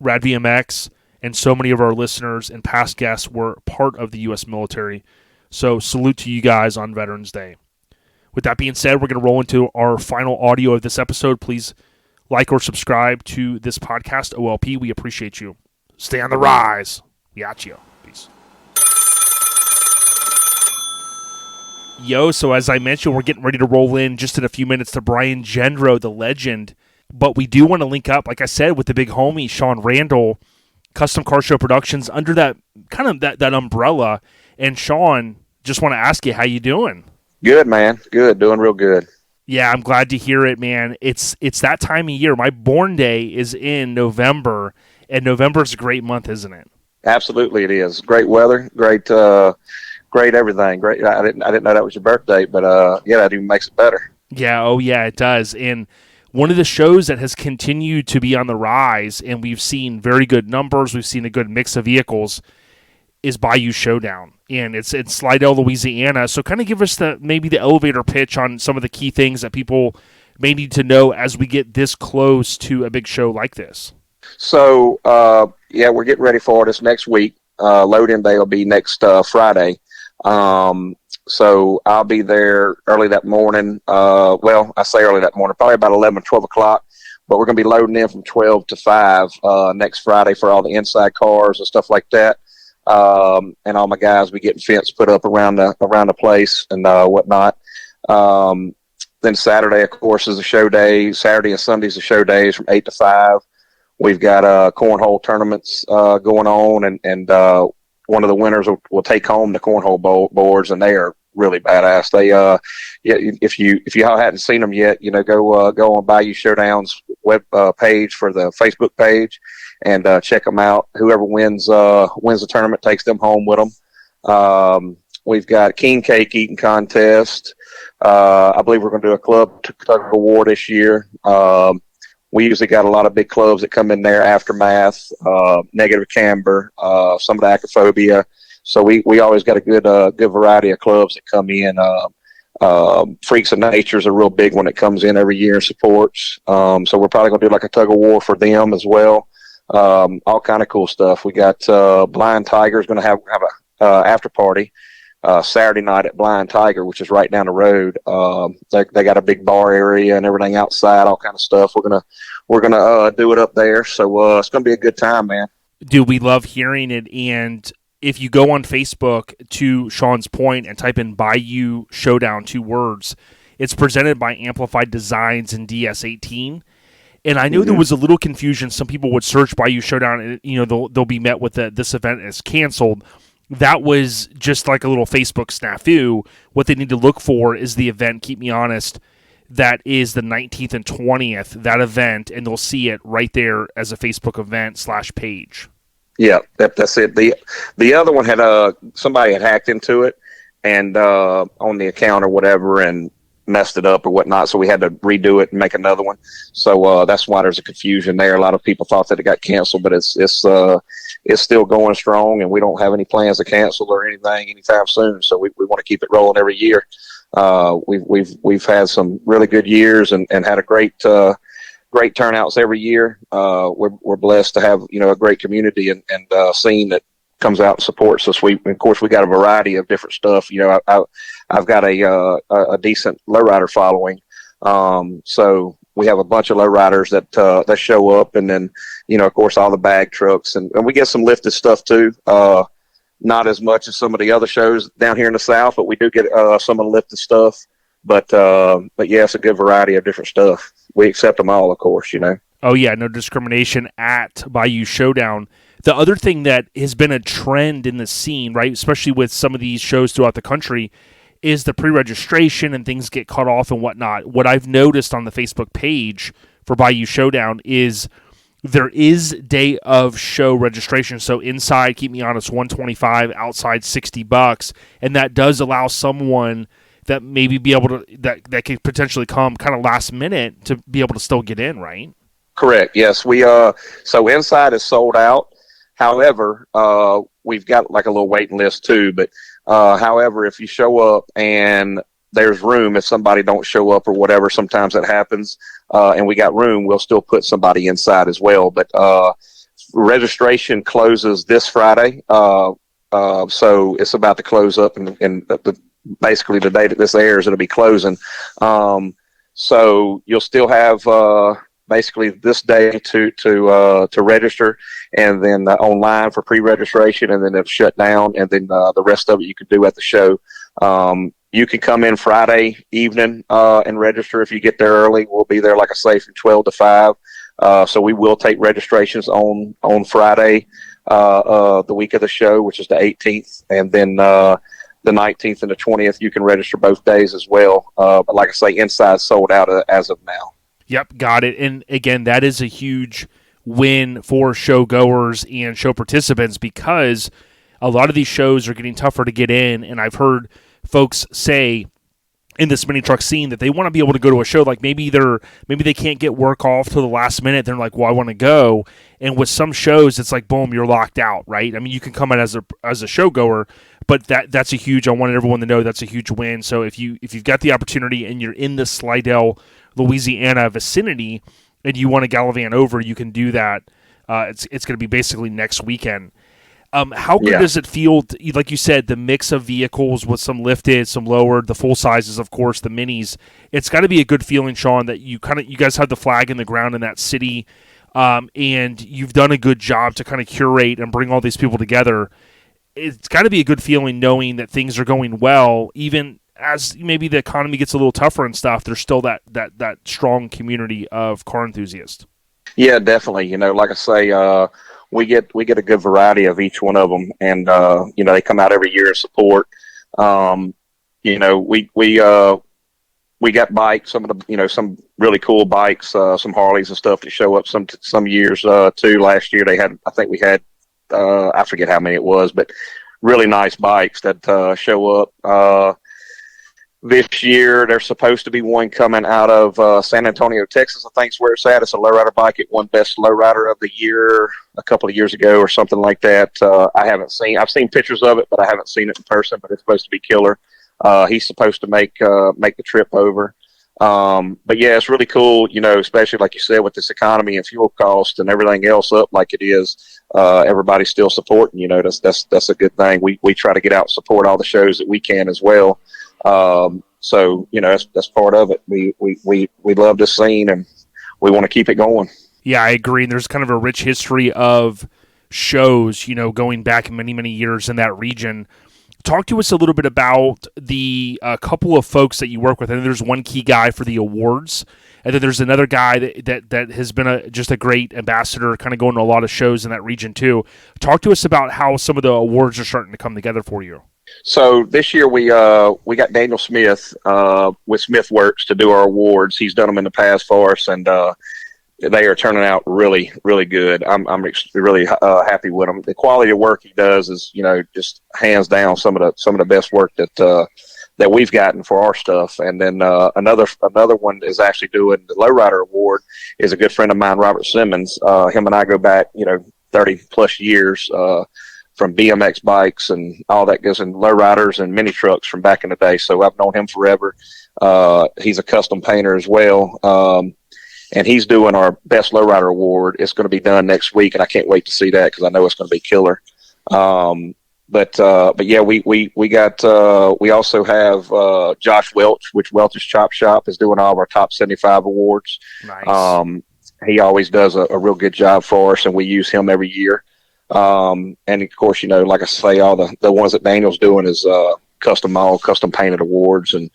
Rad VMX and so many of our listeners and past guests were part of the U.S. military. So salute to you guys on Veterans Day. With that being said, we're going to roll into our final audio of this episode. Please like or subscribe to this podcast, OLP. We appreciate you. Stay on the rise. We got you. Peace. Yo, so as I mentioned, we're getting ready to roll in just in a few minutes to Brian Jendro, the legend. But we do want to link up, like I said, with the big homie, Sean Randall, Custom Car Show Productions, under that kind of that umbrella. And Sean, just want to ask you, how you doing? Good, man. Good. Doing real good. Yeah, I'm glad to hear it, man. It's that time of year. My born day is in November, and November's a great month, isn't it? Absolutely, it is. Great weather, great everything. Great. I didn't know that was your birthday, but yeah, that even makes it better. Yeah, oh yeah, it does. And one of the shows that has continued to be on the rise, and we've seen very good numbers, we've seen a good mix of vehicles, is Bayou Showdown. And it's in Slidell, Louisiana. So kind of give us maybe the elevator pitch on some of the key things that people may need to know as we get this close to a big show like this. So, yeah, we're getting ready for this next week. Load-in day will be next Friday. So I'll be there early that morning. Well, I say early that morning, probably about 11, 12 o'clock. But we're going to be loading in from 12 to 5 next Friday for all the inside cars and stuff like that. And all my guys be getting fence put up around the place and whatnot. Then Saturday, of course, is the show day. Saturday and Sunday's the show days from 8 to 5. We've got cornhole tournaments going on, and one of the winners will take home the cornhole boards, and they are really badass. They if you hadn't seen them yet, go on Bayou Showdown's web page for the Facebook page and check them out. Whoever wins the tournament takes them home with them. We've got a king cake eating contest. I believe we're going to do a club tug of war this year. We usually got a lot of big clubs that come in there, Aftermath, Negative Camber, some of the Acrophobia. So we always got a good variety of clubs that come in. Freaks of Nature is a real big one that comes in every year and supports. So we're probably going to do like a tug of war for them as well. All kind of cool stuff. We got Blind Tiger is going to have a after party Saturday night at Blind Tiger, which is right down the road. They got a big bar area and everything outside, all kind of stuff. We're gonna do it up there. So it's gonna be a good time, man. Dude, we love hearing it. And if you go on Facebook to Sean's point and type in Bayou Showdown, 2 words, it's presented by Amplified Designs and DS18. And I know there was a little confusion. Some people would search Bayou Showdown, and they'll be met with this event is canceled. That was just like a little Facebook snafu. What they need to look for is the event, Keep Me Honest, that is the 19th and 20th, that event, and they'll see it right there as a Facebook event /page. Yeah, that's it. The other one had somebody had hacked into it and on the account or whatever and messed it up or whatnot, so we had to redo it and make another one. So that's why there's a confusion there. A lot of people thought that it got canceled, but it's still going strong, and we don't have any plans to cancel or anything anytime soon. So we want to keep it rolling every year. We've had some really good years and had a great turnouts every year. We're blessed to have a great community and scene that comes out and supports us. Of course we got a variety of different stuff. I've got a decent lowrider following, so we have a bunch of lowriders that show up, and then of course all the bag trucks, and we get some lifted stuff too. Not as much as some of the other shows down here in the South, but we do get some of the lifted stuff. But yeah, it's a good variety of different stuff. We accept them all, of course. Oh yeah, no discrimination at Bayou Showdown. The other thing that has been a trend in the scene, right, especially with some of these shows throughout the country, is the pre-registration and things get cut off and whatnot. What I've noticed on the Facebook page for Bayou Showdown is there is day of show registration. So inside, keep me honest, $125, outside $60, and that does allow someone that maybe be able to that could potentially come kind of last minute to be able to still get in, right? Correct. Yes, we so inside is sold out. However, we've got like a little waiting list too. But however, if you show up and there's room, if somebody don't show up or whatever, sometimes that happens, and we got room, we'll still put somebody inside as well. But registration closes this Friday, so it's about to close up, and basically the day that this airs, it'll be closing. So you'll still have basically this day to register, and then online for pre-registration, and then it's shut down, and then the rest of it you can do at the show. You can come in Friday evening and register if you get there early. We'll be there, like I say, from 12 to 5. So we will take registrations on Friday, the week of the show, which is the 18th, and then the 19th and the 20th, you can register both days as well. But like I say, inside sold out as of now. Yep, got it. And again, that is a huge win for show goers and show participants, because a lot of these shows are getting tougher to get in. And I've heard folks say in this mini truck scene that they want to be able to go to a show, like maybe they can't get work off till the last minute. They're like, well, I want to go. And with some shows, it's like, boom, you're locked out, right? I mean, you can come in as a show goer, but that's a huge, I wanted everyone to know that's a huge win. So if you've got the opportunity and you're in the Slidell, Louisiana vicinity, and you want to gallivant over, you can do that. It's going to be basically next weekend. How good does it feel, like you said, the mix of vehicles with some lifted, some lowered, the full sizes, of course, the minis? It's got to be a good feeling, Sean, that you guys have the flag in the ground in that city, and you've done a good job to kind of curate and bring all these people together. It's got to be a good feeling knowing that things are going well, even as maybe the economy gets a little tougher and stuff. There's still that strong community of car enthusiasts. Yeah, definitely. Like I say, we get a good variety of each one of them, and they come out every year and support. We got bikes, some of the some really cool bikes, some Harleys and stuff that show up some years too. Last year we had I forget how many it was, but really nice bikes that show up. This year, there's supposed to be one coming out of San Antonio, Texas, I think is where it's at. It's a lowrider bike. It won Best Lowrider of the Year a couple of years ago or something like that. I've seen pictures of it, but I haven't seen it in person, but it's supposed to be killer. He's supposed to make the trip over. But yeah, it's really cool, especially like you said, with this economy and fuel costs and everything else up like it is. Everybody's still supporting, that's a good thing. We try to get out and support all the shows that we can as well. So that's part of it. We love this scene, and we want to keep it going. Yeah, I agree. And there's kind of a rich history of shows, going back many, many years in that region. Talk to us a little bit about the couple of folks that you work with. I think there's one key guy for the awards, and then there's another guy that has been just a great ambassador, kind of going to a lot of shows in that region too. Talk to us about how some of the awards are starting to come together for you. So this year we got Daniel Smith with Smith Works to do our awards. He's done them in the past for us, and they are turning out really, really good. I'm really happy with them. The quality of work he does is, just hands down some of the best work that we've gotten for our stuff. And then another one is actually doing the Lowrider Award is a good friend of mine, Robert Simmons. Him and I go back, 30 plus years from BMX bikes and all that goes in lowriders and mini trucks from back in the day. So I've known him forever. He's a custom painter as well. And he's doing our Best Lowrider Award. It's going to be done next week, and I can't wait to see that because I know it's going to be killer. But yeah, we also have Josh Welch, which Welch's Chop Shop is doing all of our top 75 awards. Nice. He always does a real good job for us, and we use him every year. And of course, like I say, all the ones that Daniel's doing is custom painted awards, and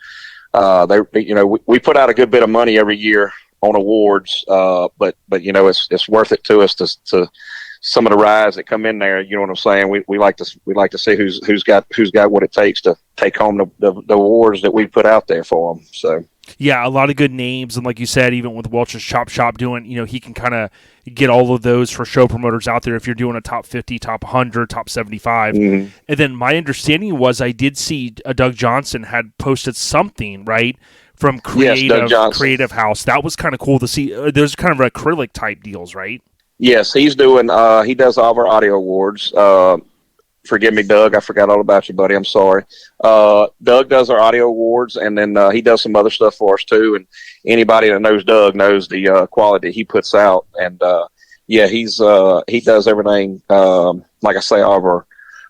we put out a good bit of money every year on awards, but it's worth it to us to some of the rides that come in there. You know what I'm saying? We like to see who's got what it takes to take home the awards that we put out there for them. So yeah, a lot of good names, and like you said, even with Welch's Chop Shop doing, he can kind of get all of those for show promoters out there if you're doing a top 50, top 100, top 75. Mm-hmm. And then my understanding was I did see Doug Johnson had posted something, right, from Creative House. That was kind of cool to see. There's kind of acrylic type deals, right? Yes, he's doing. He does all of our audio awards. Forgive me, Doug. I forgot all about you, buddy. I'm sorry. Doug does our audio awards, and then he does some other stuff for us too. And anybody that knows Doug knows the quality he puts out. And yeah, he does everything. Like I say, all of our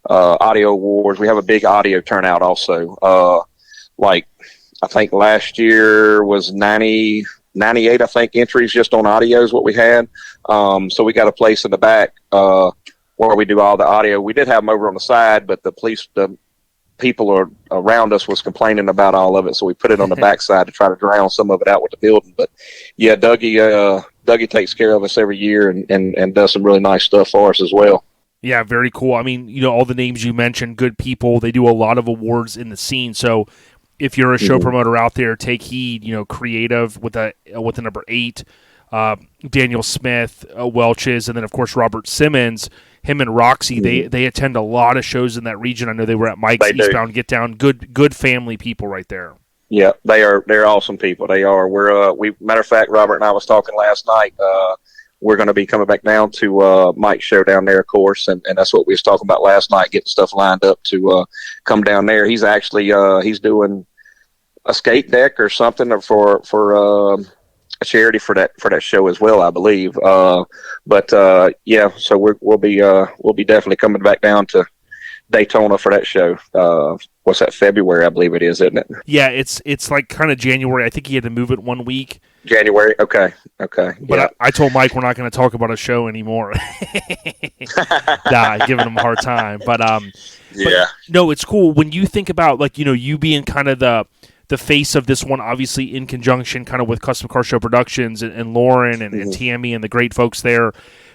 audio awards. We have a big audio turnout also. Like I think last year was 98, I think, entries just on audio is what we had. So we got a place in the back where we do all the audio. We did have them over on the side, but the people around us was complaining about all of it, so we put it on the back side to try to drown some of it out with the building. But yeah, Dougie takes care of us every year and does some really nice stuff for us as well. Yeah, very cool. I mean, all the names you mentioned, good people. They do a lot of awards in the scene. So if you're a show promoter out there, take heed. Creative with the number 8, Daniel Smith, Welch's, and then of course Robert Simmons. Him and Roxy, they attend a lot of shows in that region. I know they were at Mike's Eastbound Get Down. Good family people right there. Yeah, they're awesome people. They are. Matter of fact, Robert and I was talking last night. We're going to be coming back down to Mike's show down there, of course, and that's what we was talking about last night, getting stuff lined up to come down there. He's actually he's doing a skate deck or something for a charity for that show as well, I believe. But yeah, so we'll be definitely coming back down to Daytona for that show. What's that, February, I believe it is, isn't it? Yeah, it's like kind of January. I think he had to move it 1 week. January, okay. But yeah. I told Mike we're not going to talk about a show anymore. Giving him a hard time. But yeah. But, no, it's cool when you think about you being kind of the face of this one, obviously in conjunction kind of with Custom Car Show Productions and Lauren and Tammy and the great folks there.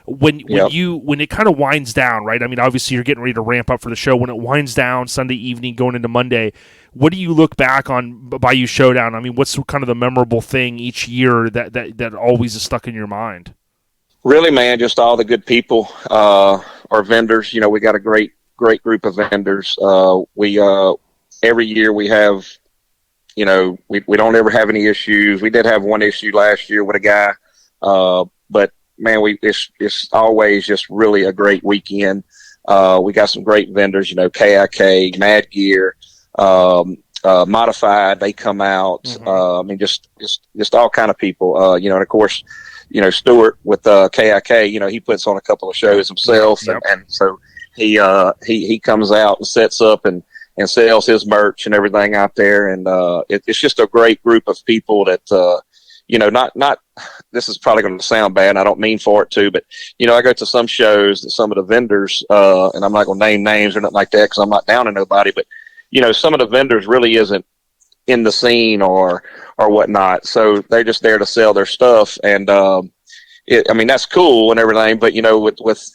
When it kind of winds down, right? I mean, obviously you're getting ready to ramp up for the show. When it winds down Sunday evening going into Monday, what do you look back on Bayou Showdown? I mean, what's kind of the memorable thing each year that always is stuck in your mind? Really, man, just all the good people, our vendors. We got a great group of vendors. We every year we have, we don't ever have any issues. We did have one issue last year with a guy, but man, it's always just really a great weekend. We got some great vendors, KIK, Mad Gear, Modified, they come out. I mean, just all kind of people, and of course, Stuart with KIK, he puts on a couple of shows himself. Yep. And so he comes out and sets up and sells his merch and everything out there. And it's just a great group of people that, not this is probably going to sound bad, and I don't mean for it to, but I go to some shows that some of the vendors, and I'm not going to name names or nothing like that because I'm not down to nobody, but some of the vendors really isn't in the scene or whatnot, so they're just there to sell their stuff, and that's cool and everything, but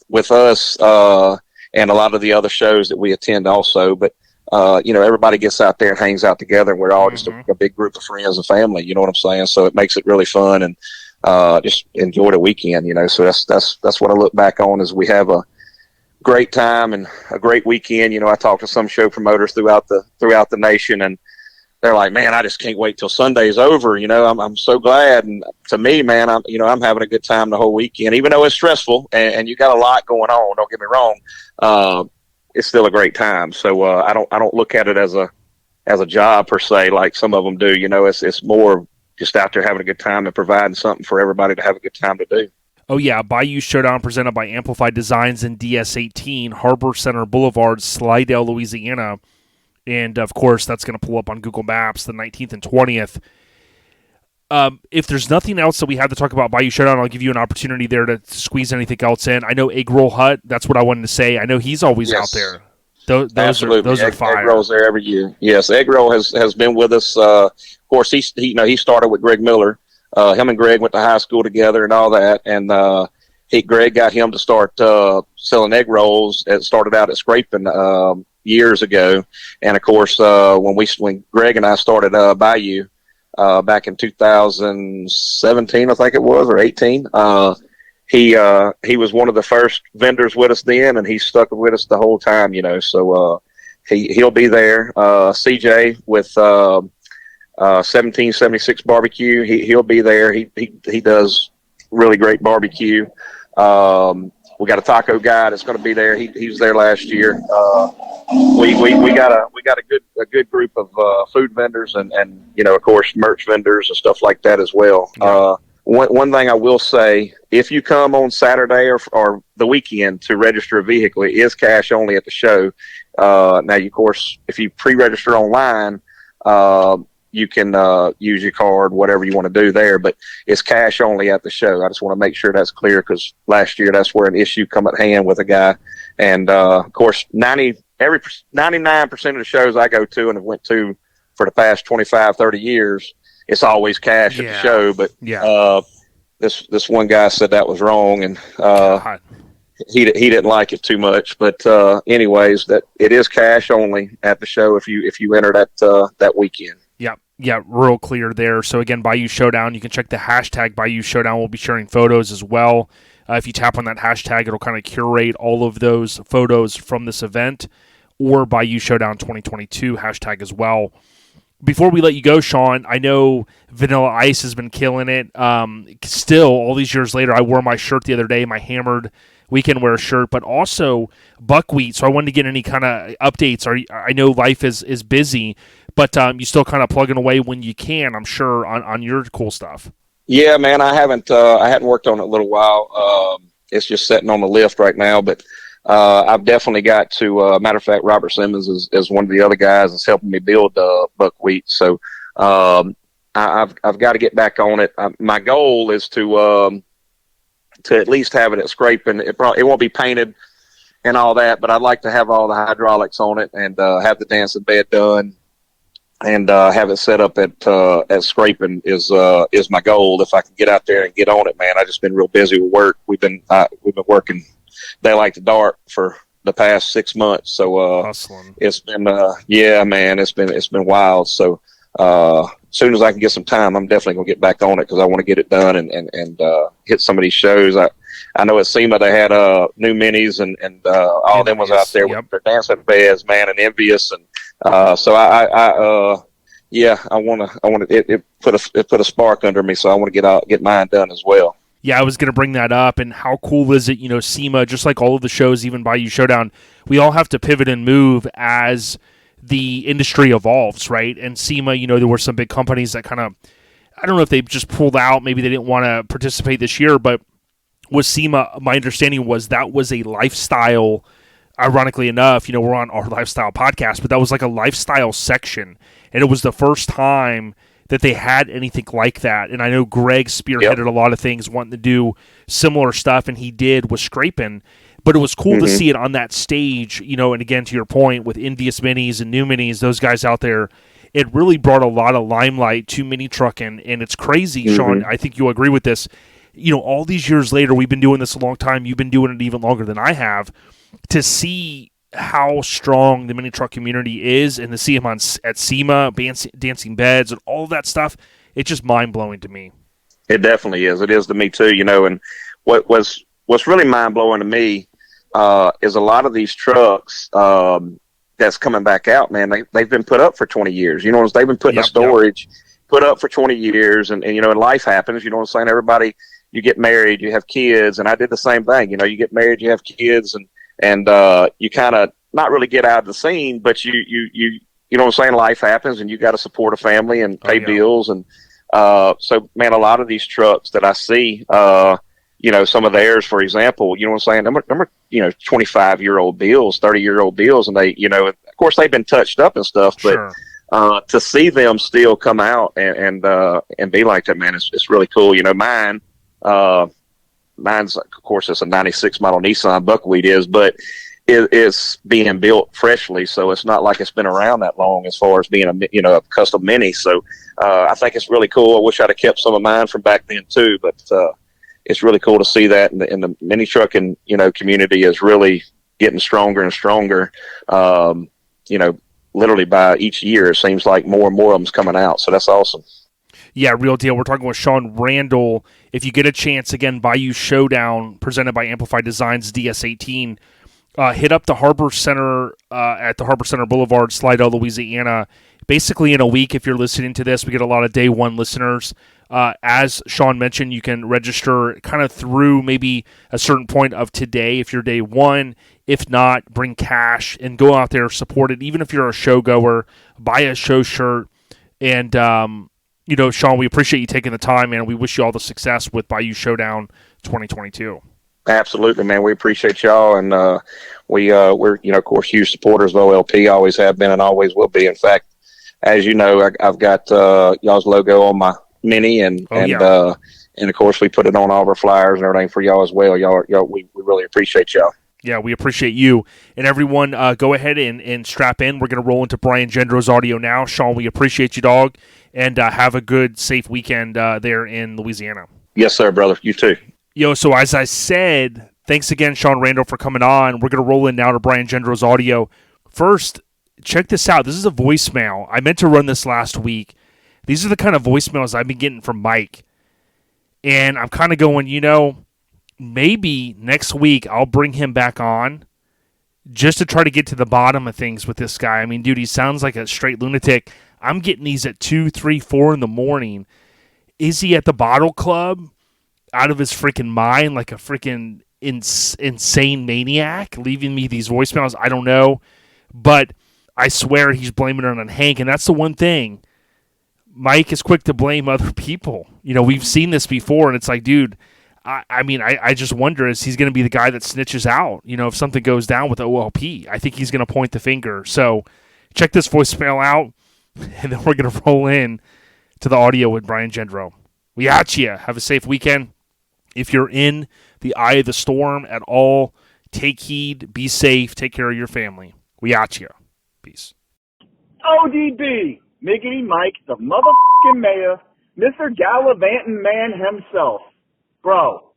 with us and a lot of the other shows that we attend also, but everybody gets out there and hangs out together, and we're all just a big group of friends and family. You know what I'm saying? So it makes it really fun, and just enjoy the weekend. So that's what I look back on, is we have a great time and a great weekend. I talk to some show promoters throughout the nation, and they're like, "Man, I just can't wait till Sunday's over." I'm so glad, and to me, man, I'm having a good time the whole weekend, even though it's stressful and you got a lot going on. Don't get me wrong. It's still a great time. So I don't look at it as a job per se, like some of them do. It's more just out there having a good time and providing something for everybody to have a good time to do. Oh yeah, Bayou Showdown presented by Amplified Designs and DS18, Harbor Center Boulevard, Slidell, Louisiana. And of course, that's going to pull up on Google Maps the 19th and 20th. If there's nothing else that we have to talk about Bayou Showdown, I'll give you an opportunity there to squeeze anything else in. I know Egg Roll Hut, that's what I wanted to say. I know he's always out there. Those are fire. Egg Roll's there every year. Yes, Egg Roll has been with us. Of course, he started with Greg Miller. Him and Greg went to high school together and all that. And Greg got him to start selling egg rolls. It started out at Scraping years ago. And of course, when Greg and I started Bayou, back in 2017, I think it was, or 18. He was one of the first vendors with us then, and he stuck with us the whole time, So he'll be there. CJ with 1776 barbecue, he'll be there. He does really great barbecue. We got a taco guy that's going to be there. He was there last year. We got a good group of food vendors and of course merch vendors and stuff like that as well. Yeah. One thing I will say, if you come on Saturday or the weekend to register a vehicle, it is cash only at the show. Now, of course, if you pre-register online, you can use your card, whatever you want to do there, but it's cash only at the show. I just want to make sure that's clear, because last year that's where an issue come at hand with a guy. And of course, 99% of the shows I go to and have went to for the past 25, 30 years, it's always cash at the show. But this one guy said that was wrong, and he didn't like it too much. But anyways, that it is cash only at the show if you enter that weekend. Yeah, real clear there. So again, Bayou Showdown, you can check the hashtag Bayou Showdown. We'll be sharing photos as well. If you tap on that hashtag, it'll kind of curate all of those photos from this event, or Bayou Showdown 2022 hashtag as well. Before we let you go, Sean, I know Vanilla Ice has been killing it. Still, all these years later, I wore my shirt the other day, my Hammered Weekend Wear shirt, but also Buckwheat. So I wanted to get any kind of updates. I know life is busy, but you still kind of plugging away when you can, I'm sure, on your cool stuff. Yeah, man, I hadn't worked on it in a little while. It's just sitting on the lift right now, but I've definitely got to. Matter of fact, Robert Simmons is one of the other guys that's helping me build Buckwheat. So I've got to get back on it. My goal is to at least have it at Scraping. It won't be painted and all that, but I'd like to have all the hydraulics on it and have the dancing bed done and have it set up at Scraping is my goal. If I can get out there and get on it, man. I've just been real busy with work. We've been working daylight to dark for the past 6 months. So it's been man, it's been wild. So as soon as I can get some time, I'm definitely gonna get back on it, because I want to get it done and hit some of these shows. I know at SEMA they had new minis and all them was out there with their dancing beds, man, and Envious, and so I want to. It put a spark under me, so I want to get mine done as well. Yeah, I was going to bring that up, and how cool is it, SEMA, just like all of the shows, even Bayou Showdown, we all have to pivot and move as the industry evolves, right? And SEMA, there were some big companies that kind of, I don't know if they just pulled out, maybe they didn't want to participate this year, but with SEMA, my understanding was that was a lifestyle, ironically enough, we're on our lifestyle podcast, but that was like a lifestyle section, and it was the first time that they had anything like that. And I know Greg spearheaded a lot of things wanting to do similar stuff, and he did with Scrapin'. But it was cool to see it on that stage, and again, to your point, with Envious Minis and New Minis, those guys out there, it really brought a lot of limelight to mini trucking, and it's crazy, Sean, I think you'll agree with this. All these years later, we've been doing this a long time, you've been doing it even longer than I have, to see how strong the mini truck community is, and to see him at SEMA, Dancing Beds, and all of that stuff, it's just mind-blowing to me. It definitely is. It is to me, too, and what's really mind-blowing to me is a lot of these trucks that's coming back out, man, they've been put up for 20 years. They've been put in storage, put up for 20 years, and life happens. You know what I'm saying? Everybody, you get married, you have kids, and I did the same thing. You get married, you have kids, and you kind of not really get out of the scene, but you know what I'm saying? Life happens, and you got to support a family and pay bills. And so, man, a lot of these trucks that I see, some of theirs, for example, you know what I'm saying? Them are 25-year-old bills, 30-year-old bills, and they, of course, they've been touched up and stuff, but to see them still come out and be like that, man, it's really cool. Mine's, of course, it's a 96 model Nissan Buckwheat but it's being built freshly, so it's not like it's been around that long as far as being a custom Mini. So I think it's really cool. I wish I'd have kept some of mine from back then too, but it's really cool to see that, and the mini trucking community is really getting stronger and stronger. Literally by each year, it seems like more and more of them's coming out. So that's awesome. Yeah, real deal. We're talking with Sean Randall. If you get a chance, again, Bayou Showdown, presented by Amplified Designs DS18. Hit up the Harbor Center at the Harbor Center Boulevard, Slidell, Louisiana. Basically, in a week, if you're listening to this, we get a lot of day one listeners. As Sean mentioned, you can register kind of through maybe a certain point of today if you're day one. If not, bring cash and go out there, support it. Even if you're a show goer, buy a show shirt. And, Sean, we appreciate you taking the time, and we wish you all the success with Bayou Showdown 2022. Absolutely, man. We appreciate y'all, and we're of course, huge supporters of OLP. Always have been and always will be. In fact, as you know, I've got y'all's logo on my Mini, and of course, we put it on all of our flyers and everything for y'all as well. Y'all, we really appreciate y'all. Yeah, we appreciate you. And everyone, go ahead and strap in. We're going to roll into Brian Jendro's audio now. Sean, we appreciate you, dog, and have a good, safe weekend there in Louisiana. Yes, sir, brother. You too. So as I said, thanks again, Sean Randall, for coming on. We're going to roll in now to Brian Jendro's audio. First, check this out. This is a voicemail. I meant to run this last week. These are the kind of voicemails I've been getting from Mike. And I'm kind of going, maybe next week I'll bring him back on just to try to get to the bottom of things with this guy. I mean, dude, he sounds like a straight lunatic. I'm getting these at 2, 3, 4 in the morning. Is he at the bottle club out of his freaking mind like a freaking insane maniac leaving me these voicemails? I don't know. But I swear he's blaming it on Hank, and that's the one thing. Mike is quick to blame other people. We've seen this before, and it's like, dude, I just wonder, is he's going to be the guy that snitches out, if something goes down with OLP. I think he's going to point the finger. So check this voicemail out, and then we're going to roll in to the audio with Brian Jendro. We at you. Have a safe weekend. If you're in the eye of the storm at all, take heed, be safe, take care of your family. We at you. Peace. ODB, Miggity Mike, the motherfucking mayor, Mr. Gallivanting man himself. Bro,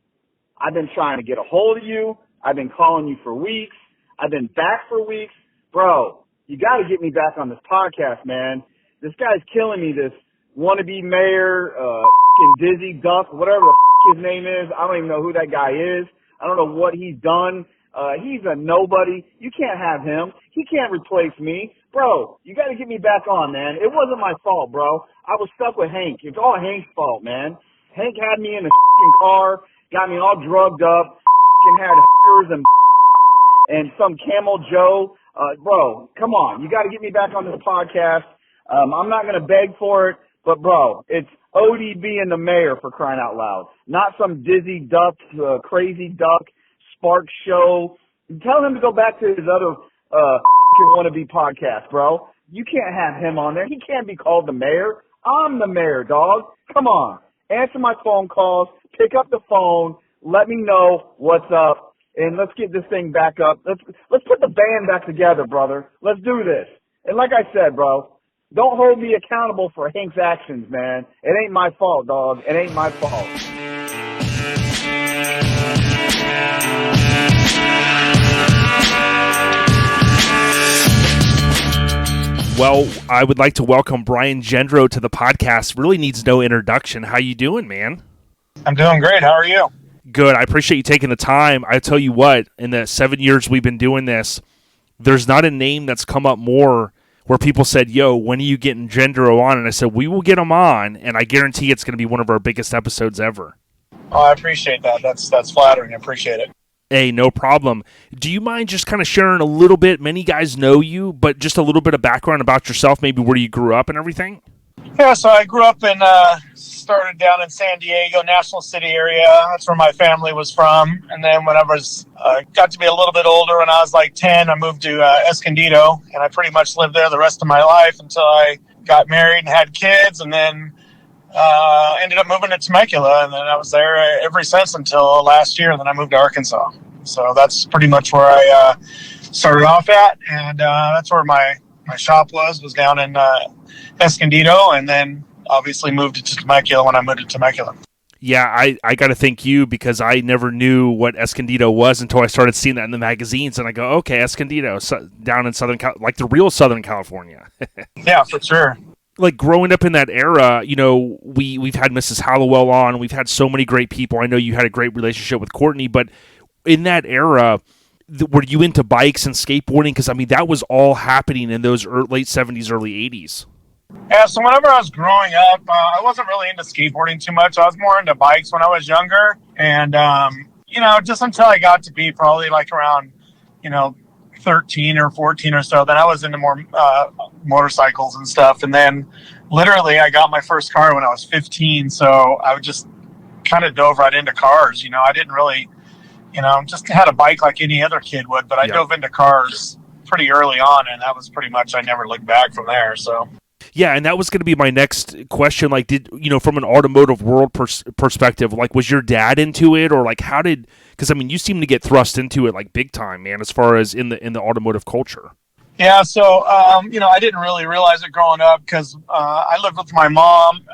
I've been trying to get a hold of you. I've been calling you for weeks. I've been back for weeks. Bro, you got to get me back on this podcast, man. This guy's killing me, this wannabe mayor, Dizzy Duck, whatever the his name is. I don't even know who that guy is. I don't know what he's done. He's a nobody. You can't have him. He can't replace me. Bro, you got to get me back on, man. It wasn't my fault, bro. I was stuck with Hank. It's all Hank's fault, man. Hank had me in the car, got me all drugged up, had and some Camel Joe. Bro, come on. You got to get me back on this podcast. I'm not going to beg for it, but, bro, it's ODB and the mayor, for crying out loud. Not some Dizzy Duck, Crazy Duck, Spark Show. Tell him to go back to his other wannabe podcast, bro. You can't have him on there. He can't be called the mayor. I'm the mayor, dog. Come on. Answer my phone calls. Pick up the phone. Let me know what's up. And let's get this thing back up. Let's put the band back together, brother. Let's do this. And like I said, bro, don't hold me accountable for Hank's actions, man. It ain't my fault, dog. It ain't my fault. Well, I would like to welcome Brian Jendro to the podcast. Really needs no introduction. How you doing, man? I'm doing great. How are you? Good. I appreciate you taking the time. I tell you what, in the 7 years we've been doing this, there's not a name that's come up more where people said, yo, when are you getting Jendro on? And I said, we will get him on, and I guarantee it's going to be one of our biggest episodes ever. Oh, I appreciate that. That's flattering. I appreciate it. Hey, no problem. Do you mind just kind of sharing a little bit? Many guys know you, but just a little bit of background about yourself, maybe where you grew up and everything? Yeah, so I grew up started down in San Diego, National City area. That's where my family was from. And then when I was, got to be a little bit older, when I was like 10, I moved to Escondido, and I pretty much lived there the rest of my life until I got married and had kids, and then ended up moving to Temecula, and then I was there ever since until last year, and then I moved to Arkansas. So that's pretty much where I started off at, and that's where my shop was down in Escondido, and then obviously moved to Temecula when I moved to Temecula. Yeah, I got to thank you because I never knew what Escondido was until I started seeing that in the magazines, and I go, okay, Escondido, down in Southern like the real Southern California. Yeah, for sure. Like growing up in that era, you know, we've had Mrs. Hallowell on, we've had so many great people. I know you had a great relationship with Courtney, but in that era, were you into bikes and skateboarding? Because, I mean, that was all happening in those late 70s, early 80s. Yeah, so whenever I was growing up, I wasn't really into skateboarding too much. I was more into bikes when I was younger. And, you know, just until I got to be probably like around, 13 or 14 or so, then I was into more motorcycles and stuff. And then literally I got my first car when I was 15. So I would just kind of dove right into cars. I didn't really, just had a bike like any other kid would, but I dove into cars pretty early on, and that was pretty much, I never looked back from there. So. Yeah, and that was going to be my next question. Like, from an automotive world perspective, like, was your dad into it, or like, because I mean, you seem to get thrust into it like big time, man, as far as in the automotive culture. Yeah, so I didn't really realize it growing up because I lived with my mom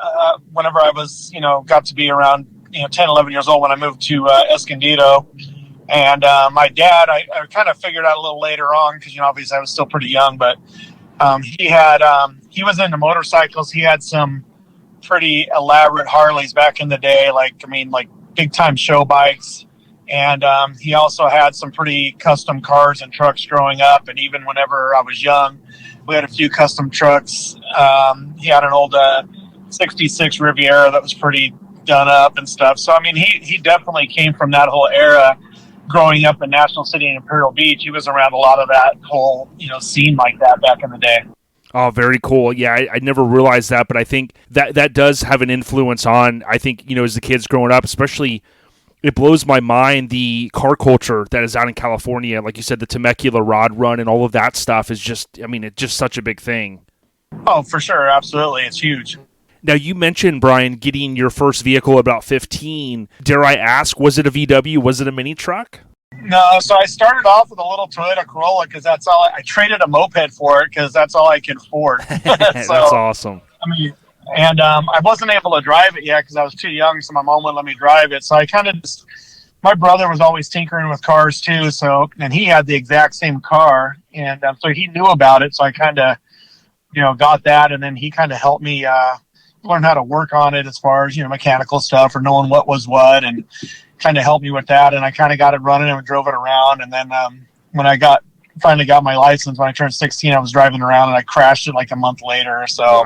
whenever I was, got to be around 10, 11 years old when I moved to Escondido, and my dad, I kind of figured out a little later on because obviously I was still pretty young, but. He was into motorcycles. He had some pretty elaborate Harleys back in the day, like big time show bikes. And, he also had some pretty custom cars and trucks growing up. And even whenever I was young, we had a few custom trucks. He had an old, 66 Riviera that was pretty done up and stuff. So, I mean, he definitely came from that whole era. Growing up in National City and Imperial Beach, he was around a lot of that whole, scene like that back in the day. Oh, very cool. Yeah, I never realized that, but I think that does have an influence on, I think, as the kids growing up, especially, it blows my mind the car culture that is out in California. Like you said, the Temecula Rod Run and all of that stuff is just, I mean, it's just such a big thing. Oh, for sure. Absolutely. It's huge. Now, you mentioned, Brian, getting your first vehicle at about 15. Dare I ask, was it a VW? Was it a mini truck? No, so I started off with a little Toyota Corolla because that's all I traded a moped for it because that's all I could afford. That's awesome. I mean, and I wasn't able to drive it yet because I was too young, so my mom wouldn't let me drive it. So I kind of just, my brother was always tinkering with cars too, and he had the exact same car, and so he knew about it. So I kind of, got that, and then he kind of helped me learn how to work on it as far as mechanical stuff or knowing what was what, and kind of helped me with that. And I kind of got it running and drove it around. And then when I finally got my license when I turned 16, I was driving around and I crashed it like a month later. So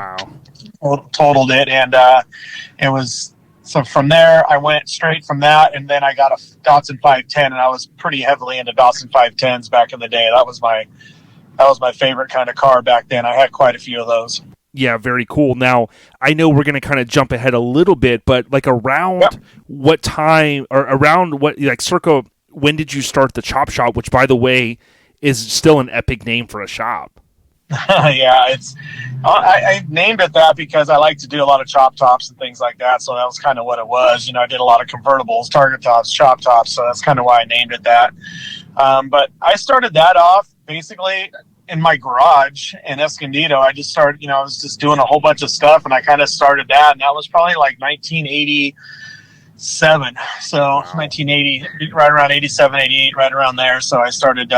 totaled it, and it was. So from there, I went straight from that, and then I got a Datsun 510, and I was pretty heavily into Datsun 510s back in the day. That was my favorite kind of car back then. I had quite a few of those. Yeah, very cool. Now, I know we're going to kind of jump ahead a little bit, but like around what time, or around what, like circa, when did you start the Chop Shop, which, by the way, is still an epic name for a shop? Yeah, I named it that because I like to do a lot of chop tops and things like that. So that was kind of what it was. I did a lot of convertibles, target tops, chop tops. So that's kind of why I named it that. But I started that off basically in my garage in Escondido. I just started, I was just doing a whole bunch of stuff, and I kind of started that. And that was probably like 1987. So wow. 1980, right around 87, 88, right around there. So I started,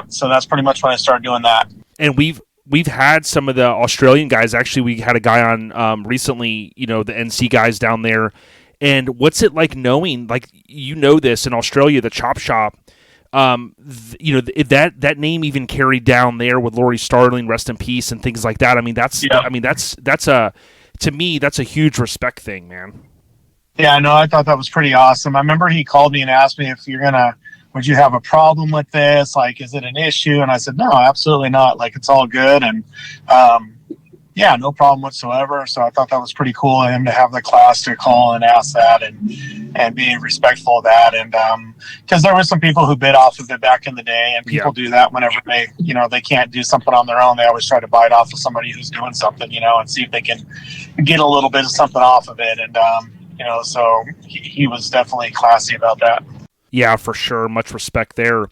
so that's pretty much when I started doing that. And we've had some of the Australian guys. Actually, we had a guy on recently, the NC guys down there. And what's it like knowing, this in Australia, the chop shop, that name even carried down there with Laurie Starling, rest in peace, and things like that. I mean, that's to me, that's a huge respect thing, man. Yeah, no, I thought that was pretty awesome. I remember he called me and asked me if would you have a problem with this? Like, is it an issue? And I said, no, absolutely not. Like, it's all good. And, no problem whatsoever. So I thought that was pretty cool of him to have the class to call and ask that and be respectful of that. And, cause there were some people who bit off of it back in the day, and people do that whenever they can't do something on their own. They always try to bite off of somebody who's doing something, and see if they can get a little bit of something off of it. And, so he was definitely classy about that. Yeah, for sure. Much respect there.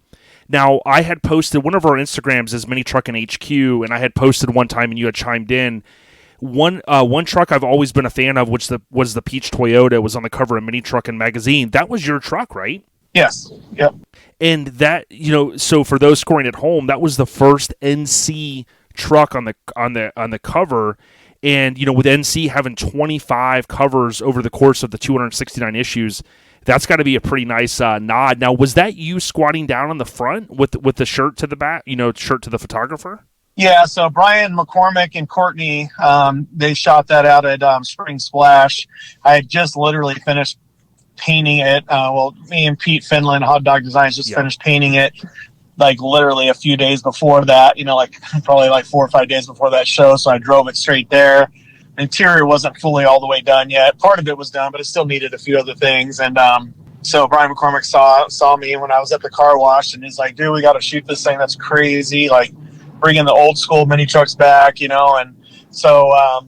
Now, I had posted, one of our Instagrams is Mini Truckin HQ, and I had posted one time and you had chimed in. One truck I've always been a fan of, which was the Peach Toyota, was on the cover of Mini Truckin magazine. That was your truck, right? Yes. Yep. And that, so for those scoring at home, that was the first NC truck on the cover. And, with NC having 25 covers over the course of the 269 issues, that's got to be a pretty nice nod. Now, was that you squatting down on the front with the shirt to the back, shirt to the photographer? Yeah, so Brian McCormick and Courtney, they shot that out at Spring Splash. I had just literally finished painting it. Me and Pete Finland, Hot Dog Designs, just finished painting it, like literally a few days before that, probably like 4 or 5 days before that show. So I drove it straight there. The interior wasn't fully all the way done yet. Part of it was done, but it still needed a few other things. And so Brian McCormick saw me when I was at the car wash, and he's like, dude, we got to shoot this thing. That's crazy. Like, bringing the old school mini trucks back, And so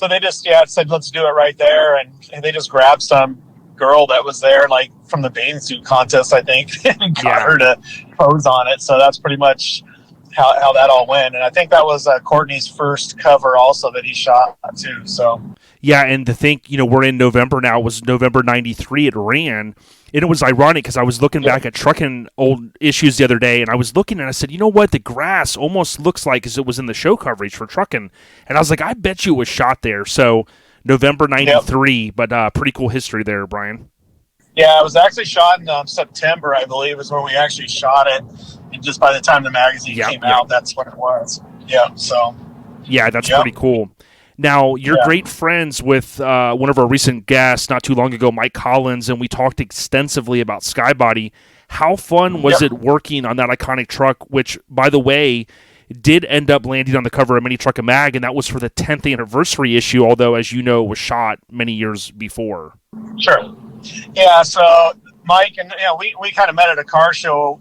they just, said, let's do it right there. And they just grabbed some girl that was there, like from the bathing suit contest, I think, and got her to pose on it. So that's pretty much how that all went. And I think that was Courtney's first cover also that he shot too. So yeah, and to think, we're in November now. It was November 93 it ran. And it was ironic because I was looking back at Truckin old issues the other day, and I was looking and I said, you know what, the grass almost looks like as it was in the show coverage for Truckin. And I was like, I bet you it was shot there. So November 93, but pretty cool history there, Brian. Yeah, it was actually shot in September, I believe, is when we actually shot it. And just by the time the magazine came out, that's what it was. Yeah, so. Yeah, that's pretty cool. Now, you're great friends with one of our recent guests not too long ago, Mike Collins, and we talked extensively about Skybody. How fun was it working on that iconic truck, which, by the way, did end up landing on the cover of Mini Truckin Mag, and that was for the 10th anniversary issue, although, as you know, it was shot many years before. Sure. Yeah, so Mike and we kind of met at a car show,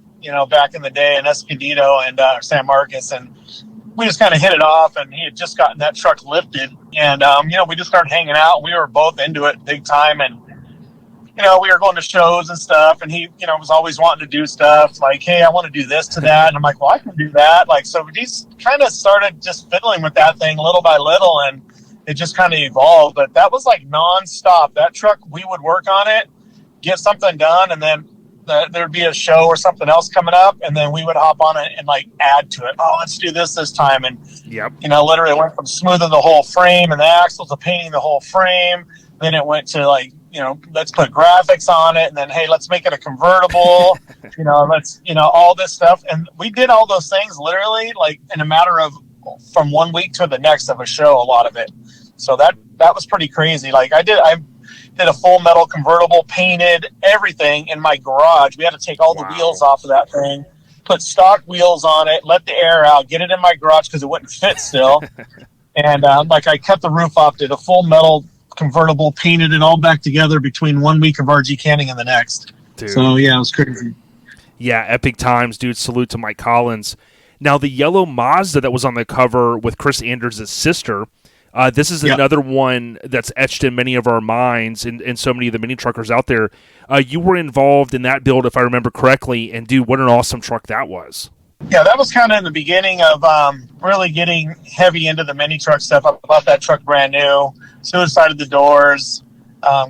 back in the day in Escondido and San Marcos, and we just kind of hit it off, and he had just gotten that truck lifted, and we just started hanging out. We were both into it big time, and we were going to shows and stuff, and he was always wanting to do stuff like, hey, I want to do this to that, and I'm like, well, I can do that. Like, so we just kind of started just fiddling with that thing little by little, and it just kind of evolved. But that was like nonstop. That truck, we would work on it, get something done, and then there'd be a show or something else coming up, and then we would hop on it and like add to it. Oh, let's do this time. And literally it went from smoothing the whole frame and the axles to painting the whole frame. Then it went to like, let's put graphics on it, and then, hey, let's make it a convertible, let's, all this stuff. And we did all those things literally like in a matter of from 1 week to the next of a show, a lot of it. So that was pretty crazy. Like I did a full metal convertible, painted everything in my garage. We had to take all the wheels off of that thing, put stock wheels on it, let the air out, get it in my garage because it wouldn't fit still. And I cut the roof off, did a full metal convertible, painted it all back together between 1 week of RG canning and the next. Dude. So yeah, it was crazy. Yeah, epic times, dude. Salute to Mike Collins. Now, the yellow Mazda that was on the cover with Chris Anders' sister, this is another one that's etched in many of our minds and so many of the mini truckers out there. You were involved in that build, if I remember correctly, and dude, what an awesome truck that was. Yeah, that was kind of in the beginning of really getting heavy into the mini truck stuff. I bought that truck brand new, suicide of the doors,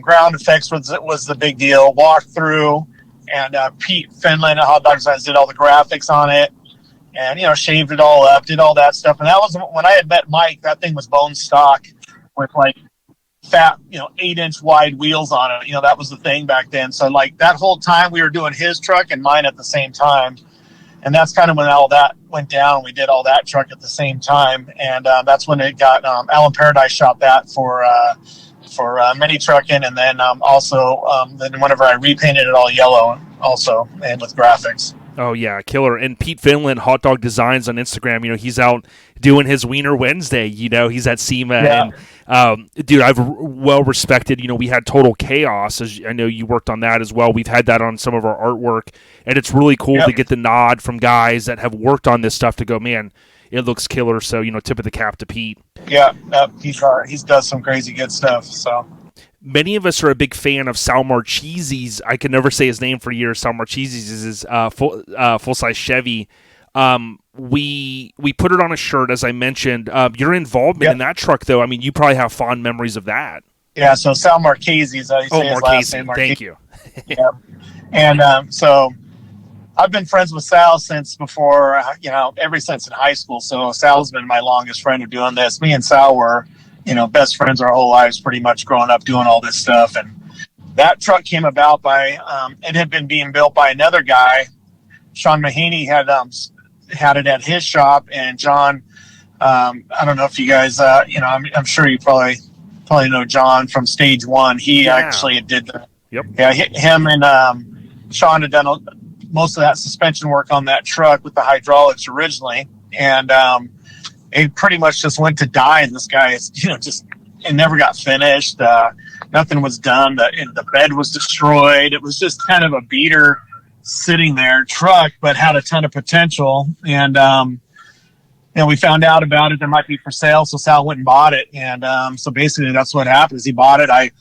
ground effects was the big deal, walk through, and Pete Finland at Hot Dog Designs did all the graphics on it. And, shaved it all up, did all that stuff. And that was when I had met Mike, that thing was bone stock with like fat, 8-inch wide wheels on it. That was the thing back then. So like that whole time we were doing his truck and mine at the same time. And that's kind of when all that went down. We did all that truck at the same time. And that's when it got, Alan Paradise shot that for mini trucking. And then then whenever I repainted it all yellow also and with graphics. Oh, yeah, killer. And Pete Finland, Hot Dog Designs on Instagram, he's out doing his Wiener Wednesday. He's at SEMA. Yeah. And, dude, I've well respected. We had Total Chaos. As I know you worked on that as well. We've had that on some of our artwork. And it's really cool to get the nod from guys that have worked on this stuff to go, man, it looks killer. So, tip of the cap to Pete. Yeah, he does some crazy good stuff, so... Many of us are a big fan of Sal Marchese's. I can never say his name for years. Sal Marchese's is his full-size Chevy. We put it on a shirt, as I mentioned. Your involvement in that truck, though, you probably have fond memories of that. Yeah, so Sal Marchese's. Marchese. Thank you. Yeah. And so I've been friends with Sal since before, ever since in high school. So Sal's been my longest friend of doing this. Me and Sal were... best friends our whole lives, pretty much growing up doing all this stuff. And that truck came about by, it had been being built by another guy. Sean Mahaney had it at his shop, and John, I don't know if you guys, I'm sure you probably know John from Stage One. He actually did the, him and Sean had done most of that suspension work on that truck with the hydraulics originally. And, it pretty much just went to die, and this guy is, it never got finished. Nothing was done. The bed was destroyed. It was just kind of a beater sitting there truck, but had a ton of potential. And, we found out about it. There might be for sale. So Sal went and bought it. And, so basically that's what happened is he bought it. I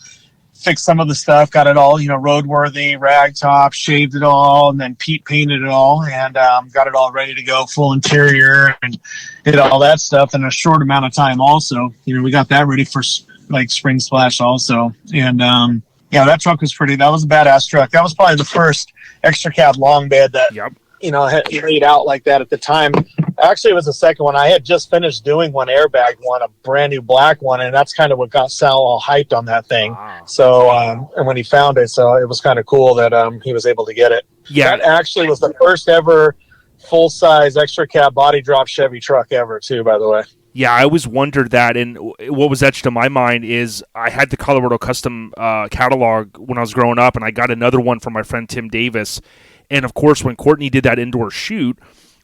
fixed some of the stuff, got it all, roadworthy, rag top, shaved it all, and then Pete painted it all, and got it all ready to go, full interior, and did all that stuff in a short amount of time also. We got that ready for, Spring Splash also. And, that truck was that was a badass truck. That was probably the first extra cab long bed that, had laid out like that at the time. Actually, it was the second one. I had just finished doing one airbag one, a brand new black one, and that's kind of what got Sal all hyped on that thing. Wow. So, and when he found it, so it was kind of cool that he was able to get it. Yeah, that actually was the first ever full-size extra cab body drop Chevy truck ever, too, by the way. Yeah, I always wondered that, and what was etched in my mind is I had the Colorado Custom catalog when I was growing up, and I got another one from my friend Tim Davis. And, of course, when Courtney did that indoor shoot,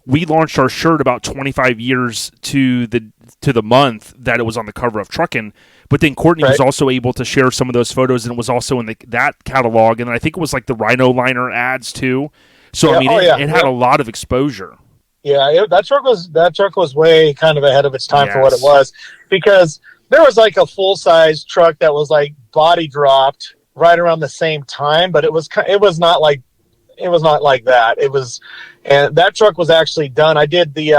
we launched our shirt about 25 years to the month that it was on the cover of Truckin'. But then Courtney was also able to share some of those photos, and it was also in that catalog. And I think it was like the Rhino Liner ads, too. So, it had a lot of exposure. Yeah, that truck was way kind of ahead of its time for what it was, because there was like a full size truck that was like body dropped right around the same time, but it was not like that. It was, and that truck was actually done. I did the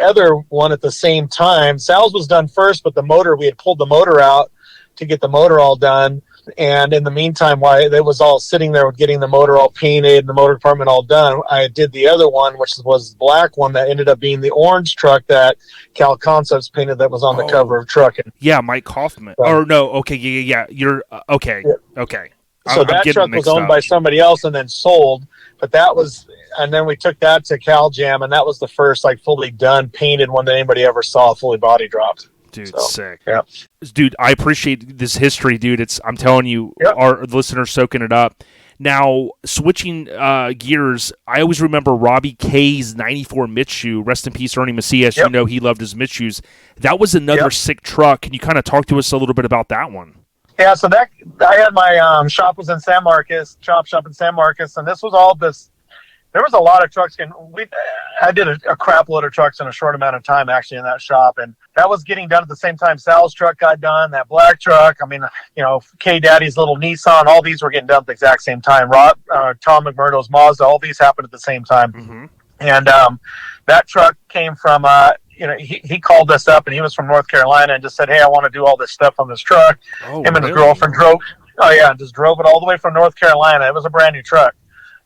other one at the same time. Sal's was done first, but we had pulled the motor out to get the motor all done. And in the meantime, while it was all sitting there with getting the motor all painted and the motor department all done, I did the other one, which was the black one that ended up being the orange truck that Cal Concepts painted that was on the cover of Truckin'. Yeah, Mike Kaufman. Okay, yeah. You're okay. Yeah. Okay. So that truck was owned by somebody else and then sold, and then we took that to Cal Jam, and that was the first fully done painted one that anybody ever saw fully body dropped. Dude, sick. Yeah. Dude, I appreciate this history, dude. I'm telling you, our listeners soaking it up. Now, switching gears, I always remember Robbie K's 94 Mitshu. Rest in peace, Ernie Macias. Yep. He loved his Mitschus. That was another sick truck. Can you kind of talk to us a little bit about that one? Yeah, so I had my shop was in San Marcos, chop shop in San Marcos, and this was all this there was a lot of trucks. I did a crap load of trucks in a short amount of time, actually, in that shop. And that was getting done at the same time Sal's truck got done, that black truck. I mean, K-Daddy's little Nissan, all these were getting done at the exact same time. Tom McMurdo's Mazda, all these happened at the same time. Mm-hmm. And that truck came from, he called us up, and he was from North Carolina, and just said, hey, I want to do all this stuff on this truck. Him and his girlfriend drove it all the way from North Carolina. It was a brand new truck.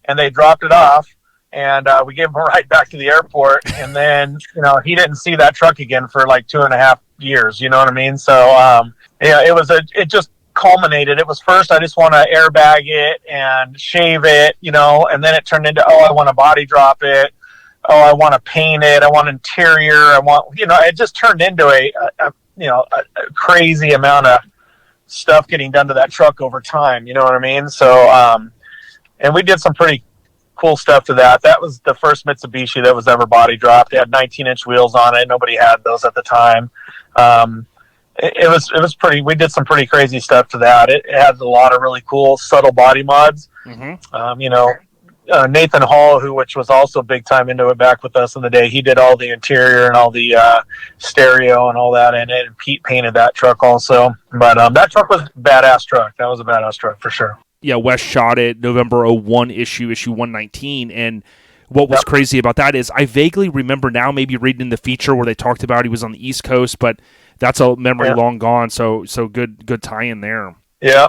And they dropped it off, and we gave him a ride back to the airport. And then, he didn't see that truck again for like 2.5 years. You know what I mean? So, it just culminated. It was first, I just want to airbag it and shave it, and then it turned into, I want to body drop it. I want to paint it. I want interior. It just turned into a crazy amount of stuff getting done to that truck over time. You know what I mean? So, and we did some pretty cool stuff to that. That was the first Mitsubishi that was ever body dropped. It had 19-inch wheels on it. Nobody had those at the time. It was pretty. We did some pretty crazy stuff to that. It had a lot of really cool subtle body mods. Mm-hmm. Nathan Hall, which was also big time into it back with us in the day, he did all the interior and all the stereo and all that in it, and Pete painted that truck also. But that truck was a badass truck. That was a badass truck for sure. Yeah, Wes shot it November 01 issue 119, and what was crazy about that is I vaguely remember now maybe reading in the feature where they talked about he was on the East Coast, but that's a memory long gone, so good tie-in there. Yeah.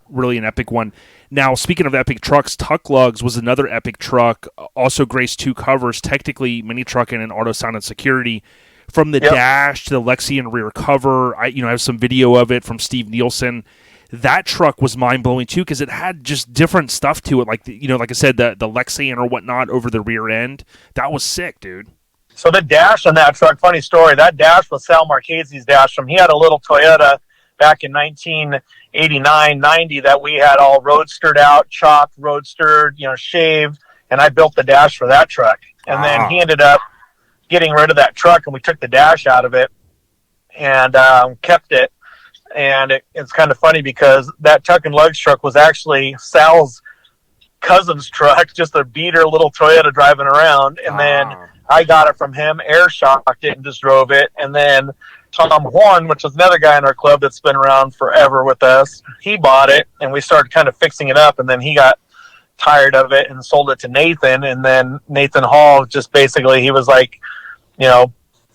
Really an epic one. Now, speaking of epic trucks, Tuck Lugs was another epic truck, also graced 2 covers, technically Mini Truckin' and Auto Sound and Security. From the dash to the Lexian rear cover, I have some video of it from Steve Nielsen. That truck was mind-blowing, too, because it had just different stuff to it, like, like I said, the Lexian or whatnot over the rear end. That was sick, dude. So the dash on that truck, funny story, that dash was Sal Marchese's dash from, he had a little Toyota back in 1989, 90 that we had all roadstered out, chopped, roadstered, shaved, and I built the dash for that truck. And then he ended up getting rid of that truck, and we took the dash out of it and kept it. And it's kind of funny because that Tuck and Lugs truck was actually Sal's cousin's truck, just a beater little Toyota driving around. And then I got it from him, air shocked it, and just drove it. And then Tom Horn, which is another guy in our club that's been around forever with us, he bought it, and we started kind of fixing it up, and then he got tired of it and sold it to Nathan. And then Nathan Hall just basically, he was like,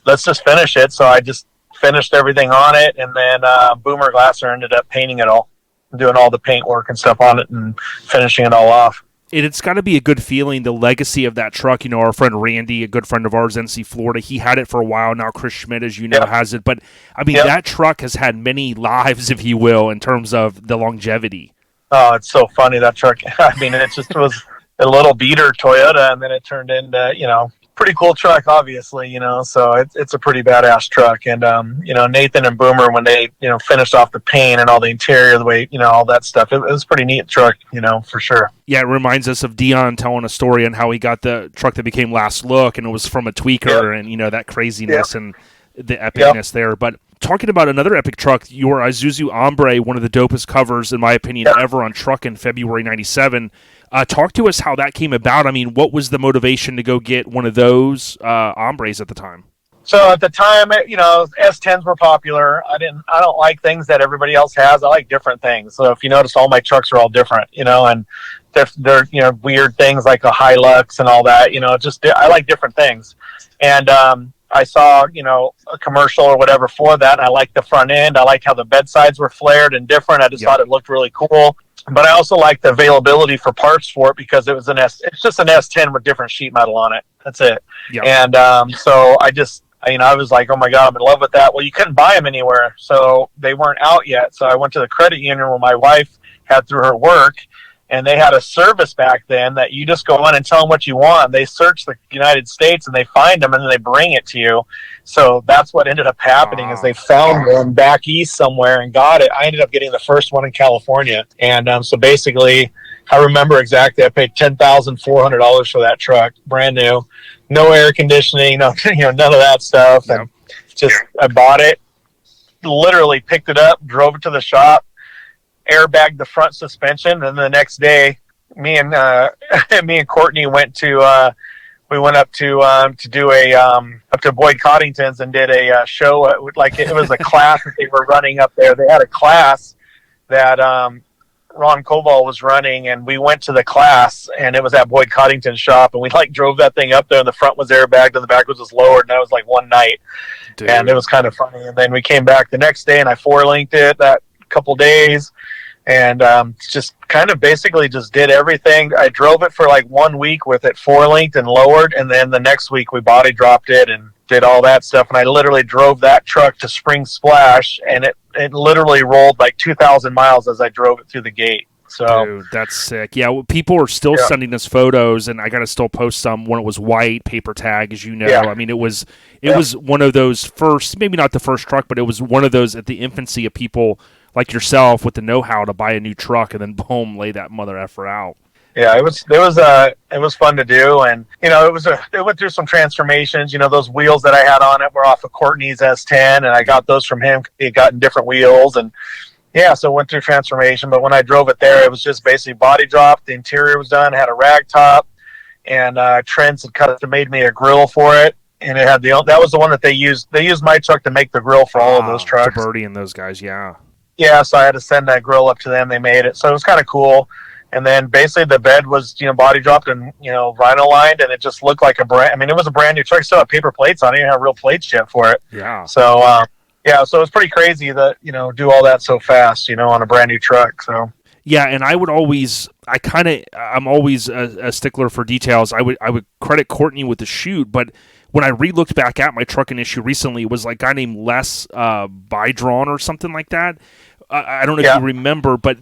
let's just finish it. So I just finished everything on it, and then Boomer Glasser ended up painting it all, doing all the paint work and stuff on it and finishing it all off. It's got to be a good feeling, the legacy of that truck. Our friend Randy, a good friend of ours, NC Florida, he had it for a while. Now Chris Schmidt, as you know, has it. But, I mean, that truck has had many lives, if you will, in terms of the longevity. Oh, it's so funny, that truck. I mean, it just was a little beater Toyota, and then it turned into, pretty cool truck, obviously, so it's a pretty badass truck. And, Nathan and Boomer, when they, finished off the paint and all the interior, the way, all that stuff, it was a pretty neat truck, for sure. Yeah, it reminds us of Dion telling a story on how he got the truck that became Last Look, and it was from a tweaker, and, that craziness and the epicness there. But talking about another epic truck, your Isuzu Ombre, one of the dopest covers, in my opinion, ever on Truck in February 97. Talk to us how that came about. I mean, what was the motivation to go get one of those Ombres at the time? So at the time, S10s were popular. I don't like things that everybody else has. I like different things. So if you notice, all my trucks are all different, and they're weird things like a Hilux and all that, I like different things. And I saw, a commercial or whatever for that, and I liked the front end. I liked how the bed sides were flared and different. I just thought it looked really cool. But I also liked the availability for parts for it because it was it's just an S10 with different sheet metal on it. That's it. Yep. And so I was like, oh my God, I'm in love with that. Well, you couldn't buy them anywhere, so they weren't out yet. So I went to the credit union where my wife had through her work, and they had a service back then that you just go in and tell them what you want. They search the United States and they find them and then they bring it to you. So that's what ended up happening is they found them back east somewhere and got it. I ended up getting the first one in California. And so basically, I remember exactly, I paid $10,400 for that truck, brand new, no air conditioning, none of that stuff. And I bought it, literally picked it up, drove it to the shop, airbagged the front suspension, and the next day me and me and Courtney went to we went up to do a up to Boyd Coddington's and did a show. Like it was a class that they were running up there. They had a class that Ron Koval was running, and we went to the class, and it was at Boyd Coddington's shop, and we like drove that thing up there, and the front was airbagged and the back was just lowered, and that was like one night. Dude. And it was kind of funny. And then we came back the next day, and I 4-linked it that couple days, and just kind of basically just did everything. I drove it for like 1 week with it 4-linked and lowered, and then the next week we body dropped it and did all that stuff. And I literally drove that truck to Spring Splash, and it literally rolled like 2,000 miles as I drove it through the gate. So, dude, that's sick. Yeah, well, people are still sending us photos, and I got to still post some when it was white paper tag, as you know. Yeah. I mean, it was one of those first, maybe not the first truck, but it was one of those at the infancy of people like yourself with the know-how to buy a new truck and then boom, lay that mother effer out. Yeah, it was fun to do, and it went through some transformations. Those wheels that I had on it were off of Courtney's S10, and I got those from him. He had gotten different wheels, and yeah, so it went through transformation. But when I drove it there, it was just basically body dropped. The interior was done, had a rag top, and Trent's had made me a grill for it, and it had that was the one that they used. They used my truck to make the grill for all of those trucks. Birdie and those guys, yeah. Yeah, so I had to send that grill up to them. They made it, so it was kind of cool. And then basically the bed was, body dropped and, vinyl lined, and it just looked like it was a brand new truck. Still had paper plates on it. I didn't have real plates yet for it. Yeah. So, so it was pretty crazy that, do all that so fast, on a brand new truck. So. Yeah, and I'm always a stickler for details. I would credit Courtney with the shoot, but when I re-looked back at my Truckin issue recently, it was like a guy named Les Bydrawn or something like that. I don't know if you remember, but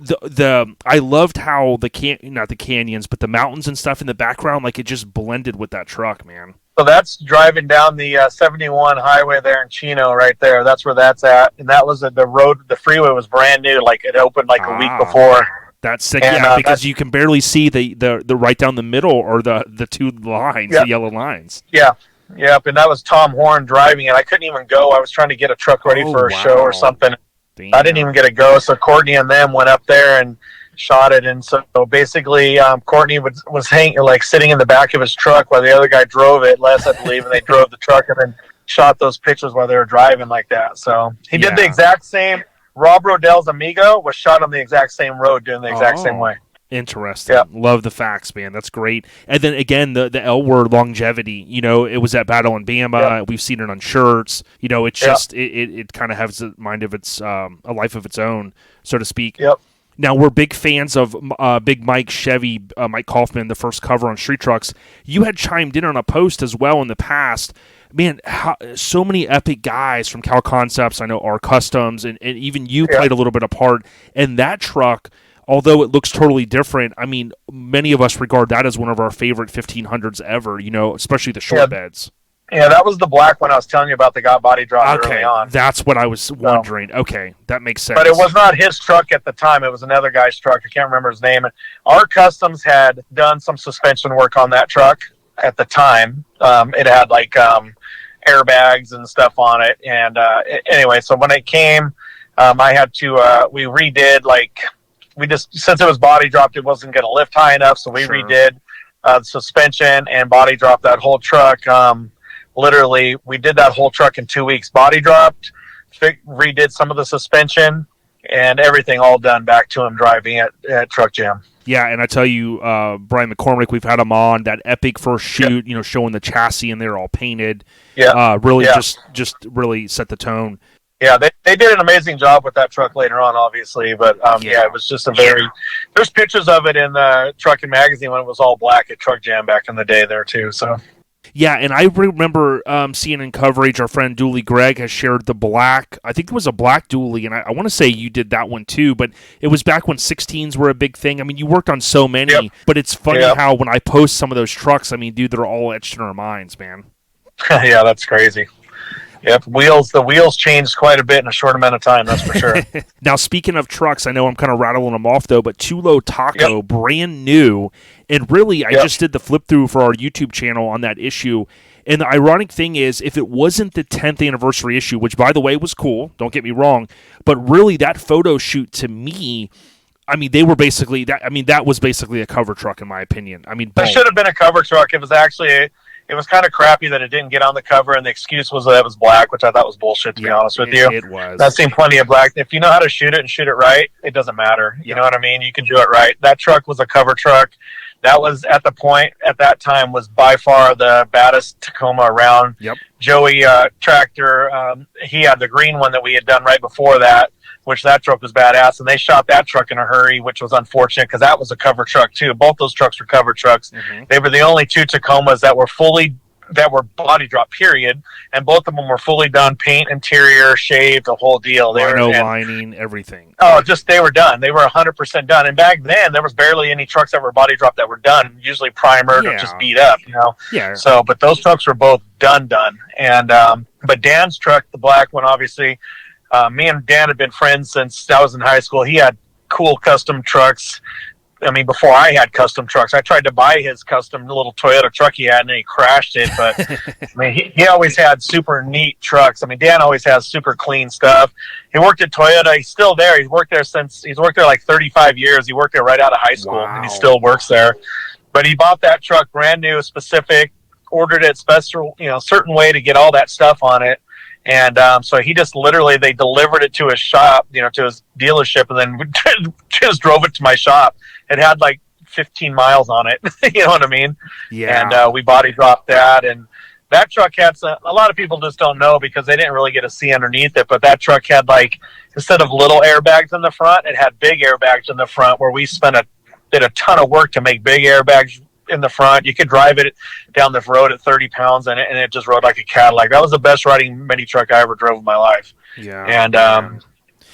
I loved how not the canyons, but the mountains and stuff in the background, like it just blended with that truck, man. So that's driving down the 71 highway there in Chino, right there. That's where that's at, and that was the road. The freeway was brand new, like it opened like a week before. That's sick, because you can barely see the right down the middle or the two lines, the yellow lines. Yeah. Yep, and that was Tom Horn driving it. I couldn't even go. I was trying to get a truck ready for a show or something. Damn. I didn't even get a go, so Courtney and them went up there and shot it. And so basically, Courtney was sitting in the back of his truck while the other guy drove it, Les, I believe, and they drove the truck and then shot those pictures while they were driving like that. So he did the exact same. Rob Rodell's Amigo was shot on the exact same road doing the exact same way. Interesting. Yep. Love the facts, man. That's great. And then again, the L word, longevity. It was at Battle in Bama. Yep. We've seen it on shirts. It's just it kind of has a mind of its a life of its own, so to speak. Yep. Now we're big fans of Big Mike Chevy, Mike Kaufman, the first cover on Street Trucks. You had chimed in on a post as well in the past. Man, so many epic guys from Cal Concepts. I know R Customs, and even you played a little bit of part. And that truck, although it looks totally different, I mean, many of us regard that as one of our favorite 1500s ever, especially the short beds. Yeah, that was the black one I was telling you about that got body dropped early on. That's what I was wondering. Okay, that makes sense. But it was not his truck at the time. It was another guy's truck. I can't remember his name. Our Customs had done some suspension work on that truck at the time. It had like airbags and stuff on it. And anyway, so when it came, I had to, we redid since it was body dropped, it wasn't going to lift high enough. So we redid suspension and body dropped that whole truck. Literally, we did that whole truck in 2 weeks. Body dropped, redid some of the suspension, and everything all done back to him driving at Truck Jam. Yeah, and I tell you, Brian McCormick, we've had him on that epic first shoot. Showing the chassis and they're all painted. Just really set the tone. Yeah, they did an amazing job with that truck later on, obviously. But it was just there's pictures of it in the Truckin magazine when it was all black at Truck Jam back in the day there too. So. Yeah, and I remember seeing in coverage, our friend Dooley Gregg has shared the black, I think it was a black Dooley, and I want to say you did that one too, but it was back when 16s were a big thing. I mean, you worked on so many, but it's funny how when I post some of those trucks, I mean, dude, they're all etched in our minds, man. Yeah, that's crazy. Yep, the wheels changed quite a bit in a short amount of time, that's for sure. Now, speaking of trucks, I know I'm kind of rattling them off, though, but Chulo Taco, brand new, and really, I just did the flip-through for our YouTube channel on that issue, and the ironic thing is, if it wasn't the 10th anniversary issue, which, by the way, was cool, don't get me wrong, but really, that photo shoot, to me, I mean, they were basically that. I mean, that was basically a cover truck, in my opinion. I mean, that should have been a cover truck. It was actually it was kind of crappy that it didn't get on the cover, and the excuse was that it was black, which I thought was bullshit, to be honest with you. It was. I've seen plenty of black. If you know how to shoot it and shoot it right, it doesn't matter. You know what I mean? You can do it right. That truck was a cover truck. That was at that time was by far the baddest Tacoma around. Yep. Joey Tractor, he had the green one that we had done right before that, which that truck was badass, and they shot that truck in a hurry, which was unfortunate because that was a cover truck too. Both those trucks were cover trucks. Mm-hmm. They were the only two Tacomas that were body drop, period, and both of them were fully done, paint, interior, shaved, the whole deal. No lining, everything. Oh, they were done. They were 100% done. And back then, there was barely any trucks that were body drop that were done, usually primered or just beat up, you know? Yeah. So, but those trucks were both done. And, but Dan's truck, the black one, obviously, me and Dan had been friends since I was in high school. He had cool custom trucks. I mean, before I had custom trucks, I tried to buy his custom little Toyota truck he had, and then he crashed it. But I mean, he always had super neat trucks. I mean, Dan always has super clean stuff. He worked at Toyota. He's still there. He's worked there like 35 years. He worked there right out of high school, and he still works there. But he bought that truck brand new, specific, ordered it special, certain way to get all that stuff on it. And so he just literally, they delivered it to his shop, to his dealership, and then just drove it to my shop. It had like 15 miles on it. You know what I mean? Yeah. And we body dropped that. And that truck had a lot of people just don't know because they didn't really get to see underneath it. But that truck had, like, instead of little airbags in the front, it had big airbags in the front where we did a ton of work to make big airbags in the front. You could drive it down the road at 30 pounds and it just rode like a Cadillac. That was the best riding mini truck I ever drove in my life. Yeah. And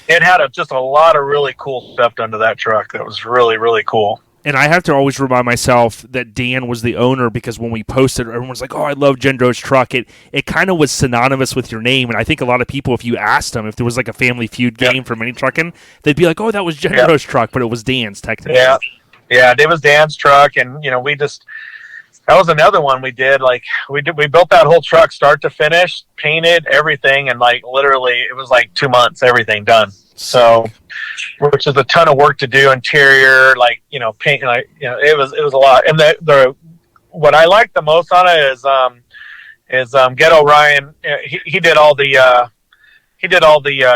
it had just a lot of really cool stuff done to that truck that was really, really cool. And I have to always remind myself that Dan was the owner because when we posted, everyone's like, "Oh, I love Jendro's truck." It kind of was synonymous with your name, and I think a lot of people, if you asked them if there was like a Family Feud game for mini trucking, they'd be like, "Oh, that was Jendro's truck," but it was Dan's technically. Yeah, it was Dan's truck, and that was another one we did. Like we built that whole truck start to finish, painted everything, and like literally it was like 2 months, everything done. So, which is a ton of work to do, interior, paint, it was a lot. And the what I like the most on it is Ghetto Ryan. He did all the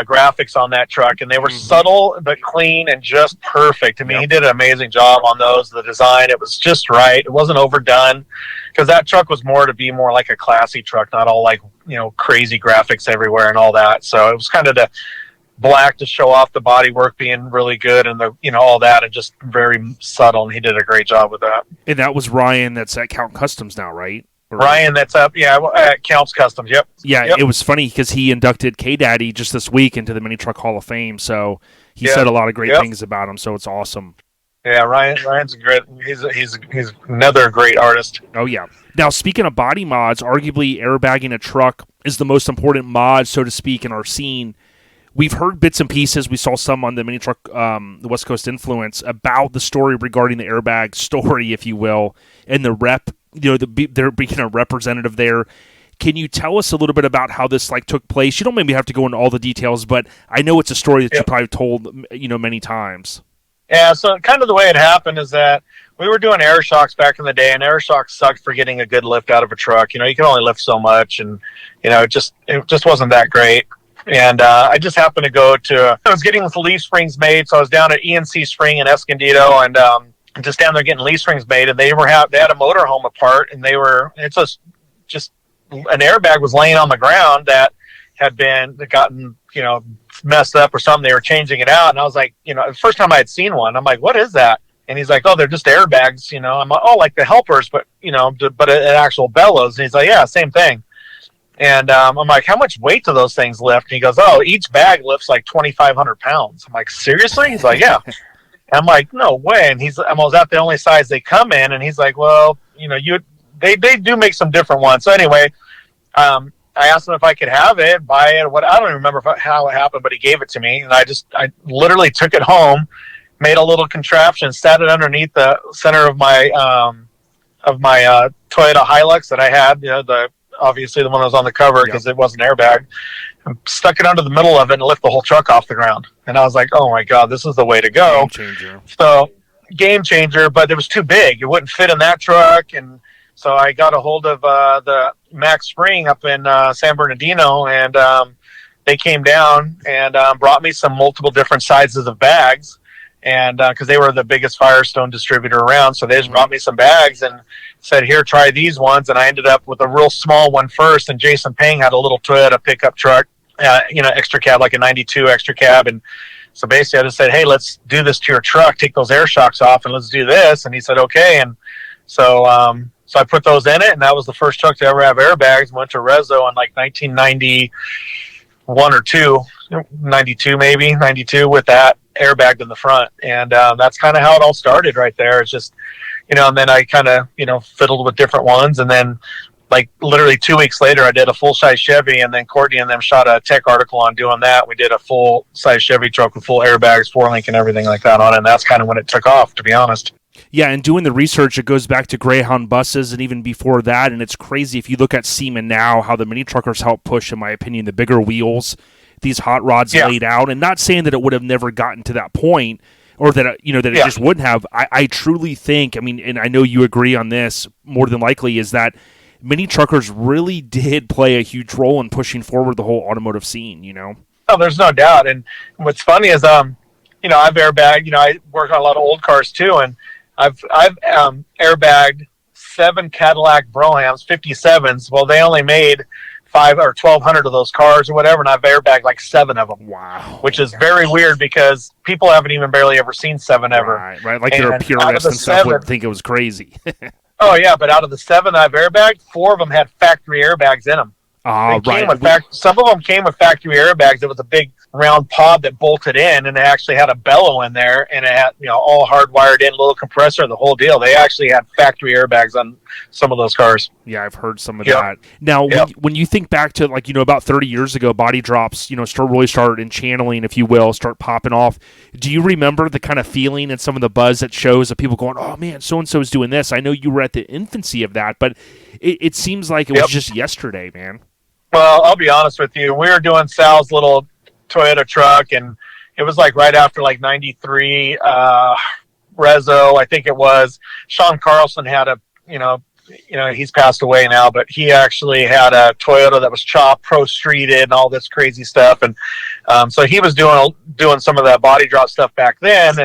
graphics on that truck, and they were subtle but clean and just perfect. I mean, he did an amazing job on those. The design, it was just right. It wasn't overdone because that truck was more to be more like a classy truck, not all like crazy graphics everywhere and all that. So it was kind of the black to show off the body work being really good and the all that, and just very subtle. And he did a great job with that. And that was Ryan. That's at Count Customs now, right? Ryan, that's up, at Counts Customs, yep. Yeah, It was funny because he inducted K-Daddy just this week into the Mini Truck Hall of Fame, so he said a lot of great things about him, so it's awesome. Yeah, Ryan's great. He's another great artist. Oh, yeah. Now, speaking of body mods, arguably airbagging a truck is the most important mod, so to speak, in our scene. We've heard bits and pieces. We saw some on the Mini Truck, the West Coast Influence, about the story regarding the airbag story, if you will, and the rep. There being a representative there. Can you tell us a little bit about how this took place? You don't maybe have to go into all the details, but I know it's a story that you probably told many times. Yeah, so kind of the way it happened is that we were doing air shocks back in the day, and air shocks sucked for getting a good lift out of a truck. You can only lift so much, and it just wasn't that great. And I just happened to I was getting the leaf springs made, so I was down at ENC Spring in Escondido, and just down there getting leaf springs made, and they had a motorhome apart, and just an airbag was laying on the ground that had gotten messed up or something. They were changing it out, and I was like, the first time I had seen one, I'm like, what is that? And he's like, oh, they're just airbags, I'm like, oh, like the helpers, but but an actual bellows. And he's like, yeah, same thing. And I'm like, how much weight do those things lift? And he goes, oh, each bag lifts like 2,500 pounds. I'm like, seriously? He's like, yeah. I'm like, no way. And I was at the only size they come in. And he's like, well, they do make some different ones. So anyway, I asked him if I could have it, buy it, I don't even remember how it happened, but he gave it to me. And I literally took it home, made a little contraption, sat it underneath the center of my Toyota Hilux that I had, obviously the one that was on the cover because it wasn't airbag. stuck it under the middle of it and lift the whole truck off the ground. And I was like, oh my God, this is the way to go. Game changer. So game changer, but it was too big. It wouldn't fit in that truck. And so I got a hold of the Max Spring up in San Bernardino, and they came down and brought me some multiple different sizes of bags. And because they were the biggest Firestone distributor around, so they just brought me some bags and said, here, try these ones. And I ended up with a real small one first, and Jason Pang had a little Toyota pickup truck, extra cab, like a 92 extra cab. And so basically I just said, hey, let's do this to your truck, take those air shocks off, and let's do this. And he said, okay. And so I put those in it, and that was the first truck to ever have airbags. Went to Rezo in like 1991 or 92 maybe, 92, with that airbagged in the front. And that's kind of how it all started right there. It's just, and then I kind of, fiddled with different ones. And then like literally 2 weeks later, I did a full-size Chevy, and then Courtney and them shot a tech article on doing that. We did a full-size Chevy truck with full airbags, 4-link and everything like that on it. And that's kind of when it took off, to be honest. Yeah, and doing the research, it goes back to Greyhound buses and even before that, and it's crazy if you look at Seaman now, how the mini truckers help push, in my opinion, the bigger wheels, these hot rods laid out, and not saying that it would have never gotten to that point, or that it just wouldn't have. I truly think, and I know you agree on this more than likely, is that mini truckers really did play a huge role in pushing forward the whole automotive scene, Oh, there's no doubt. And what's funny is, I've airbagged, I work on a lot of old cars too, and I've airbagged 7 Cadillac Broughams, 57s. Well, they only made 5 or 1,200 of those cars or whatever, and I've airbagged like 7 of them. Wow. Which is very weird because people haven't even barely ever seen 7 ever. Right. Like they're purists and stuff would think it was crazy. Oh, yeah, but out of the 7 I've airbagged, 4 of them had factory airbags in them. Right. Some of them came with factory airbags. It was a big round pod that bolted in, and it actually had a bellow in there, and it had all hardwired in, little compressor, the whole deal. They actually had factory airbags on some of those cars. Yeah, I've heard some of that. Now, when you think back to about 30 years ago, body drops really started in channeling, if you will, start popping off. Do you remember the kind of feeling and some of the buzz at shows of people going, "Oh man, so and so is doing this"? I know you were at the infancy of that, but it seems like it was just yesterday, man. Well, I'll be honest with you. We were doing Sal's little Toyota truck, and it was like right after like 93 Rezo, I think it was. Sean Carlson had he's passed away now, but he actually had a Toyota that was chopped, pro-streeted, and all this crazy stuff. And so he was doing some of that body drop stuff back then.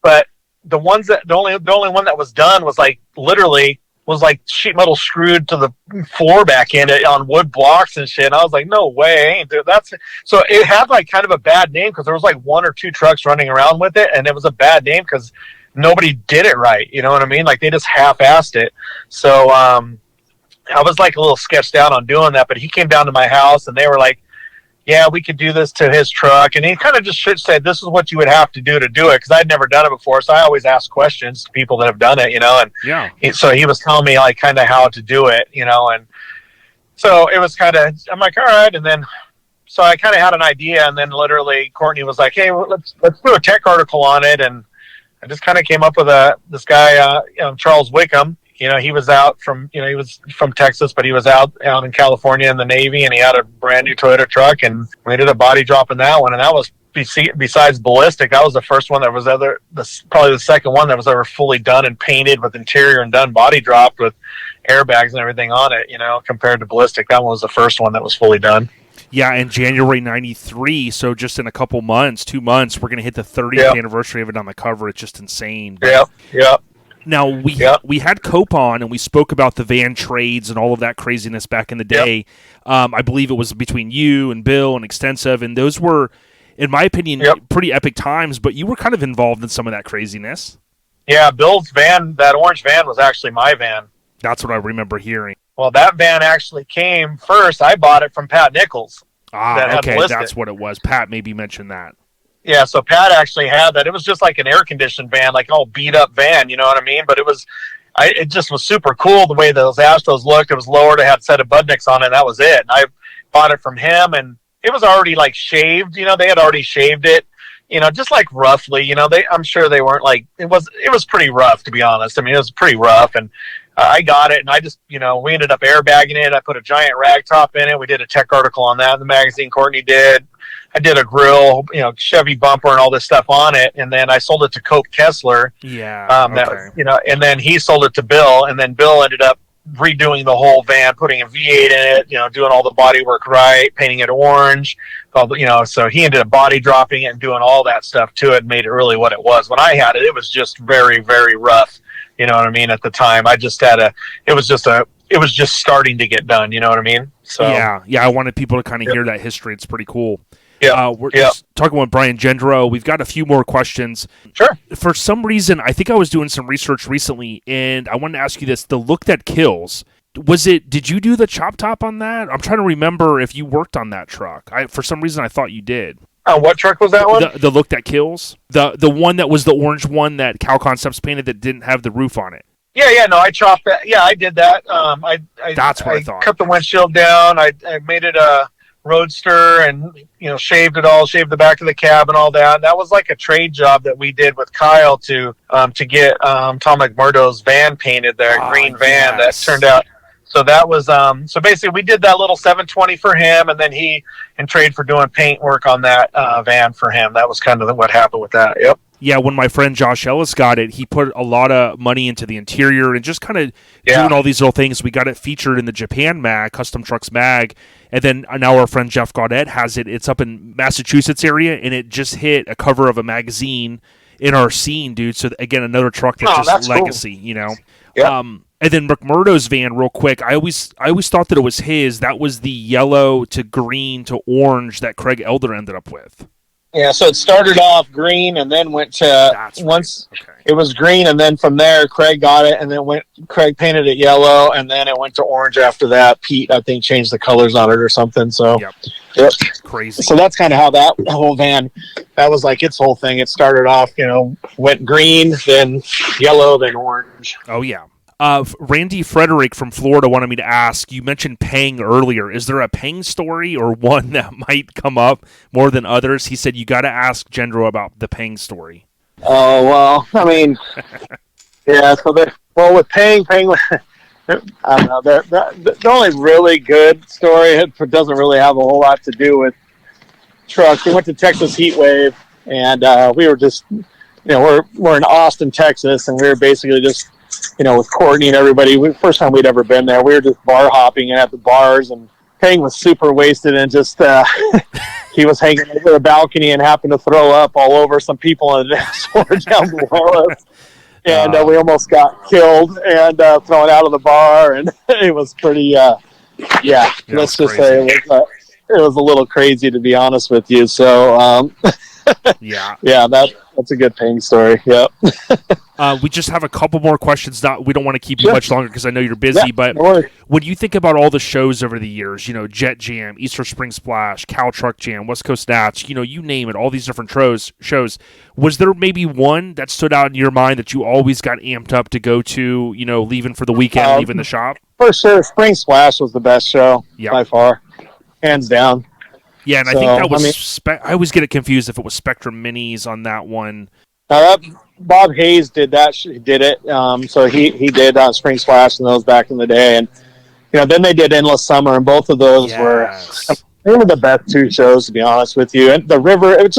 But the only one that was done was like literally was like sheet metal screwed to the floor back in it on wood blocks and shit. And I was like, no way. So it had like kind of a bad name because there was like 1 or 2 trucks running around with it. And it was a bad name because nobody did it right. You know what I mean? Like they just half-assed it. So I was like a little sketched out on doing that, but he came down to my house and they were like, yeah, we could do this to his truck. And he kind of just said, this is what you would have to do it. Because I'd never done it before. So I always ask questions to people that have done it, And so he was telling me like kind of how to do it, And so it was kind of, I'm like, all right. And then, so I kind of had an idea. And then literally Courtney was like, hey, well, let's do a tech article on it. And I just kind of came up with this guy, Charles Wickham. He was out from, he was from Texas, but he was out in California in the Navy, and he had a brand new Toyota truck, and we did a body drop in that one. And that was, besides ballistic, that was the first one that was probably the second one that was ever fully done and painted with interior and done body dropped with airbags and everything on it, compared to ballistic. That one was the first one that was fully done. Yeah, in January 93, so just in a couple months, 2 months, we're going to hit the 30th anniversary of it on the cover. It's just insane. Yeah. Now, we had Cope on, and we spoke about the van trades and all of that craziness back in the day. I believe it was between you and Bill and Extensive, and those were, in my opinion, pretty epic times, but you were kind of involved in some of that craziness. Yeah, Bill's van, that orange van, was actually my van. That's what I remember hearing. Well, that van actually came first. I bought it from Pat Nichols. Okay, that's what it was. Pat maybe mentioned that. Yeah, so Pat actually had that. It was just like an air-conditioned van, like all beat-up van, you know what I mean? But it just was super cool the way those Astros looked. It was lowered. It had a set of Budniks on it, and that was it. And I bought it from him, and it was already, like, shaved. They had already shaved it, just, like, roughly. I'm sure they weren't, like, it was pretty rough, to be honest. I mean, it was pretty rough. And I got it, and I just, we ended up airbagging it. I put a giant rag top in it. We did a tech article on that in the magazine. Courtney did. I did a grill, Chevy bumper and all this stuff on it, and then I sold it to Cope Kessler. Yeah. That and then he sold it to Bill, and then Bill ended up redoing the whole van, putting a V8 in it, doing all the body work right, painting it orange, so he ended up body dropping it and doing all that stuff to it, and made it really what it was. When I had it, it was just very, very rough. You know what I mean? At the time, it was just starting to get done. You know what I mean? So yeah. I wanted people to kind of hear that history. It's pretty cool. Yeah, we're just talking with Brian Jendro. We've got a few more questions. Sure. For some reason, I think I was doing some research recently, and I wanted to ask you this: the Look That Kills. Did you do the chop top on that? I'm trying to remember if you worked on that truck. For some reason, I thought you did. What truck was that one? The Look That Kills. The one that was the orange one that Cal Concepts painted that didn't have the roof on it. Yeah, no, I chopped that. Yeah, I did that. That's what I thought. Cut the windshield down. I made it a roadster and, shaved it all, shaved the back of the cab and all that. That was like a trade job that we did with Kyle to get Tom McMurdo's van painted, their green van that turned out. So that was, so basically we did that little 720 for him, and then he, in trade for doing paint work on that van for him. That was kind of what happened with that. Yep. Yeah, when my friend Josh Ellis got it, he put a lot of money into the interior and just kind of doing all these little things. We got it featured in the Japan mag, Custom Trucks mag, and then now our friend Jeff Gaudette has it. It's up in Massachusetts area, and it just hit a cover of a magazine in our scene, dude. So again, another truck that's just legacy, cool. Yep. And then McMurdo's van, real quick. I always thought that it was his. That was the yellow to green to orange that Craig Elder ended up with. Yeah, so it started off green and then went to It was green, and then from there Craig got it, and then Craig painted it yellow, and then it went to orange after that. Pete, I think, changed the colors on it or something. So yep. Crazy. So that's kind of how that whole van, that was like its whole thing. It started off, went green, then yellow, then orange. Oh yeah. Randy Frederick from Florida wanted me to ask, you mentioned Pang earlier. Is there a Pang story or one that might come up more than others? He said you got to ask Jendro about the Pang story. Oh, well, I mean, yeah, so with Pang, I don't know, the only really good story, it doesn't really have a whole lot to do with trucks. We went to Texas Heat Wave, and we were just, we're in Austin, Texas, and we were basically just, with Courtney and everybody, first time we'd ever been there, we were just bar hopping and at the bars, and Pang was super wasted and just, he was hanging over the balcony and happened to throw up all over some people in the dance floor down below us. And we almost got killed and thrown out of the bar, and it was pretty, let's just say it was a little crazy, to be honest with you. So, that's a good Pang story. Yep. We just have a couple more questions. We don't want to keep you much longer because I know you're busy. But no when you think about all the shows over the years, Jet Jam, Easter Spring Splash, Cow Truck Jam, West Coast Nats, you name it, all these different shows. Was there maybe one that stood out in your mind that you always got amped up to go to, leaving for the weekend, leaving the shop? For sure, Spring Splash was the best show by far, hands down. Yeah, and I think that was I always get it confused if it was Spectrum Minis on that one. Bob Hayes did that. He did it. So he did Spring Splash and those back in the day, and then they did Endless Summer, and both of those were the best two shows, to be honest with you. And the river, it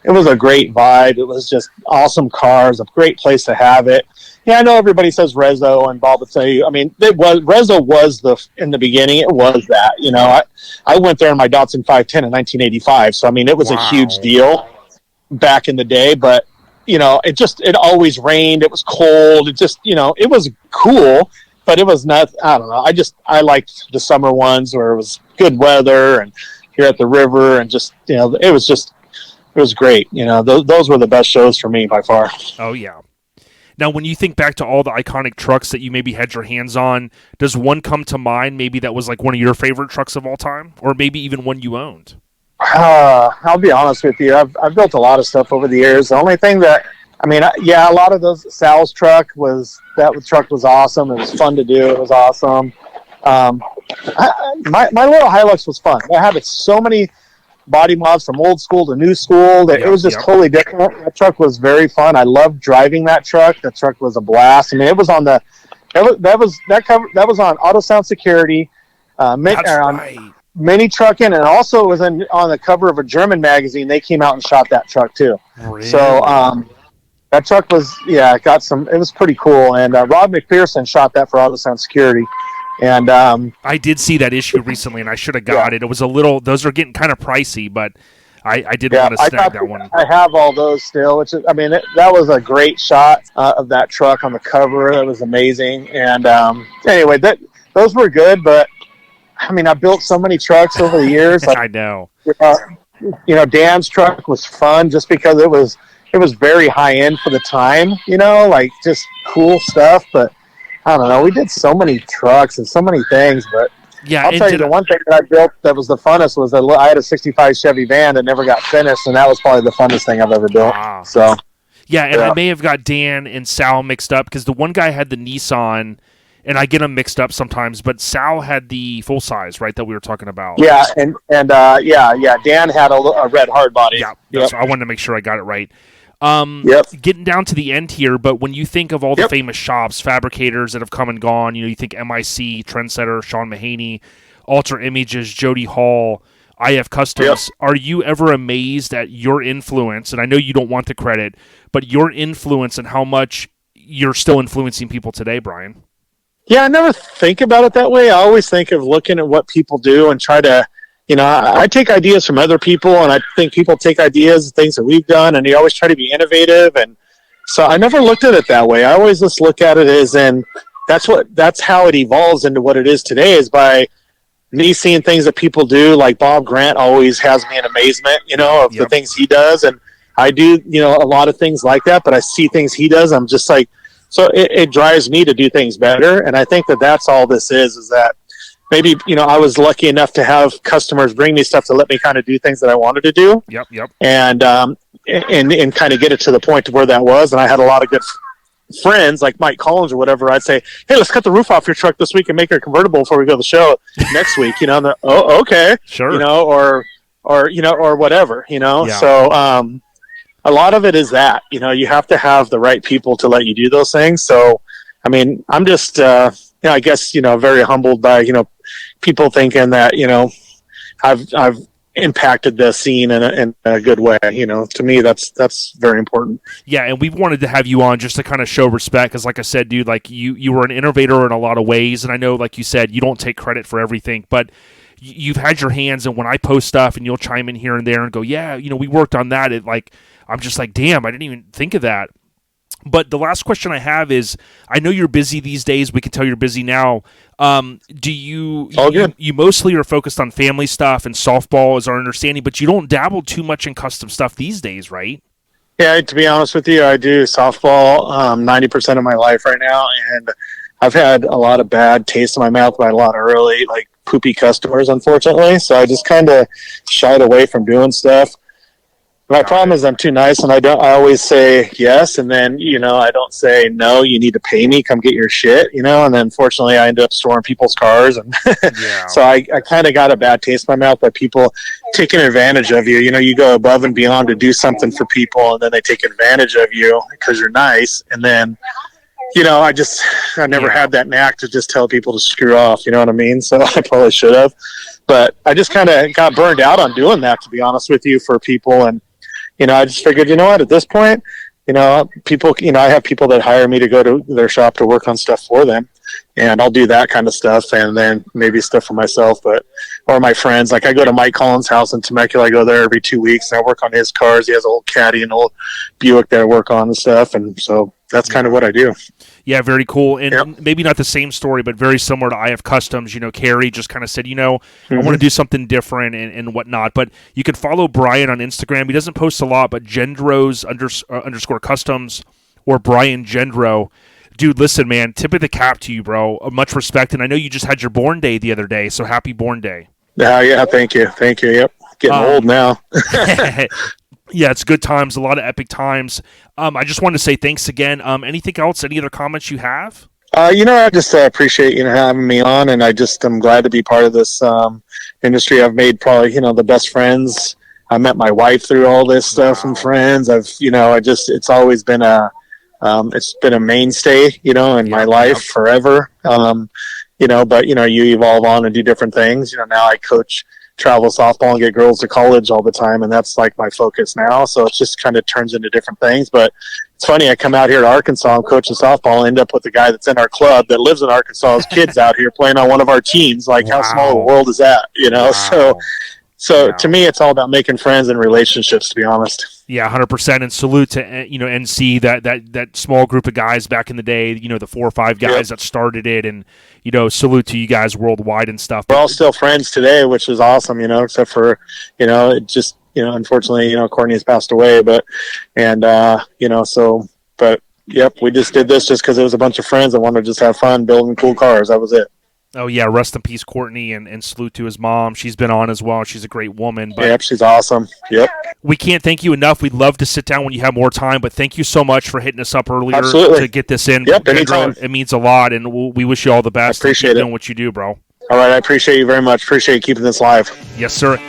was a great vibe. It was just awesome cars, a great place to have it. Yeah, I know everybody says Rezo, and Bob would tell you. I mean, Rezo was in the beginning. It was that. I went there in my Datsun 510 in 1985, so I mean, it was a huge deal back in the day. But it always rained. It was cold. It just it was cool, but it was not. I don't know. I liked the summer ones where it was good weather and here at the river, and just it was great. Those were the best shows for me by far. Oh yeah. Now, when you think back to all the iconic trucks that you maybe had your hands on, does one come to mind maybe that was like one of your favorite trucks of all time? Or maybe even one you owned? I'll be honest with you. I've built a lot of stuff over the years. The only thing that, a lot of those, Sal's truck was awesome. It was fun to do. It was awesome. My little Hilux was fun. I had so many body mods from old school to new school that it was just totally different. That truck was very fun. I loved driving that truck. That truck was a blast. I mean, it was on the That was on Auto Sound Security. That's right. Mini Truckin, and also it was on the cover of a German magazine. They came out and shot that truck too. Really? So that truck was it was pretty cool. And Rob McPherson shot that for Auto Sound Security. And I did see that issue recently, and I should have got it. It was a little; those are getting kind of pricey, but I did want to snag that one. I have all those still. Which is, that was a great shot of that truck on the cover. That was amazing. And anyway, those were good. But I built so many trucks over the years. I know. Dan's truck was fun just because it was very high end for the time. Just cool stuff, but. I don't know. We did so many trucks and so many things, but I'll tell you the one thing that I built that was the funnest was I had a '65 Chevy van that never got finished, and that was probably the funnest thing I've ever built. Wow. So, I may have got Dan and Sal mixed up because the one guy had the Nissan, and I get them mixed up sometimes. But Sal had the full size, right, that we were talking about. Yeah, and Dan had a red hard body. Yeah, so I wanted to make sure I got it right. Getting down to the end here, but when you think of all the famous shops, fabricators that have come and gone, you think MIC, Trendsetter, Sean Mahaney, Alter Images, Jody Hall, IF Customs. Are you ever amazed at your influence? And I know you don't want the credit, but your influence and how much you're still influencing people today, Brian? Yeah, I never think about it that way. I always think of looking at what people do and try to I take ideas from other people, and I think people take ideas and things that we've done, and you always try to be innovative. And so I never looked at it that way. I always just look at it as, and that's how it evolves into what it is today, is by me seeing things that people do. Like Bob Grant always has me in amazement, of the things he does. And I do, a lot of things like that, but I see things he does. I'm just like, so it drives me to do things better. And I think that's all this is that, maybe, I was lucky enough to have customers bring me stuff to let me kind of do things that I wanted to do. Yep. And kind of get it to the point to where that was. And I had a lot of good friends like Mike Collins or whatever. I'd say, hey, let's cut the roof off your truck this week and make it a convertible before we go to the show next week. And they're, oh, okay. Sure. Or whatever, Yeah. So a lot of it is that, you have to have the right people to let you do those things. So, I'm just, I guess, very humbled by, people thinking that, I've impacted the scene in a good way. To me, that's very important. Yeah, and we wanted to have you on just to kind of show respect, because like I said, dude, like you were an innovator in a lot of ways, and I know, like you said, you don't take credit for everything, but you've had your hands, and when I post stuff and you'll chime in here and there and go, yeah, we worked on that, I'm just like, damn, I didn't even think of that. But the last question I have is, I know you're busy these days. We can tell you're busy now. Do you mostly are focused on family stuff and softball is our understanding, but you don't dabble too much in custom stuff these days, right? Yeah, to be honest with you, I do softball 90% of my life right now, and I've had a lot of bad taste in my mouth by a lot of really poopy customers, unfortunately. So I just kind of shied away from doing stuff. My problem is I'm too nice, and I always say yes, and then, I don't say, no, you need to pay me, come get your shit, and then unfortunately I end up storing people's cars, and so I kind of got a bad taste in my mouth by people taking advantage of you. You go above and beyond to do something for people, and then they take advantage of you because you're nice, and then, I never had that knack to just tell people to screw off, you know what I mean? So I probably should have, but I just kind of got burned out on doing that, to be honest with you, for people, and I just figured, at this point, people, I have people that hire me to go to their shop to work on stuff for them, and I'll do that kind of stuff, and then maybe stuff for myself, or my friends. Like I go to Mike Collins' house in Temecula. I go there every 2 weeks, and I work on his cars. He has an old Caddy and old Buick that I work on and stuff, and so that's kind of what I do. Yeah, very cool. And maybe not the same story, but very similar to IF Customs. Carrie just kind of said, I want to do something different and whatnot. But you can follow Brian on Instagram. He doesn't post a lot, but Jendro's _ customs or Brian Jendro. Dude, listen, man, tip of the cap to you, bro. Much respect. And I know you just had your born day the other day, so happy born day. Yeah, thank you. Yep. Getting old now. Yeah, it's good times, a lot of epic times. I just wanted to say thanks again. Anything else? Any other comments you have? I just appreciate having me on, and I'm glad to be part of this industry. I've made probably the best friends. I met my wife through all this stuff and friends. It's always been a It's been a mainstay, in my life forever. But you evolve on and do different things. Now I coach travel softball and get girls to college all the time, and that's like my focus now. So it just kind of turns into different things. But it's funny, I come out here to Arkansas, I'm coaching softball, and end up with a guy that's in our club that lives in Arkansas. His kid's out here playing on one of our teams. Like, how small a world is that? So to me, it's all about making friends and relationships, to be honest. Yeah, 100%. And salute to NC, that small group of guys back in the day. The 4 or 5 guys that started it, and salute to you guys worldwide and stuff. We're all still friends today, which is awesome. Except for it just unfortunately Courtney has passed away, but yep, we just did this just because it was a bunch of friends that wanted to just have fun building cool cars. That was it. Oh, yeah, rest in peace, Courtney, and salute to his mom. She's been on as well. She's a great woman. But yep, she's awesome. Yep. We can't thank you enough. We'd love to sit down when you have more time, but thank you so much for hitting us up earlier to get this in. Yep, anytime. It means a lot, and we wish you all the best. I appreciate it. Doing what you do, bro. All right, I appreciate you very much. Appreciate you keeping this live. Yes, sir.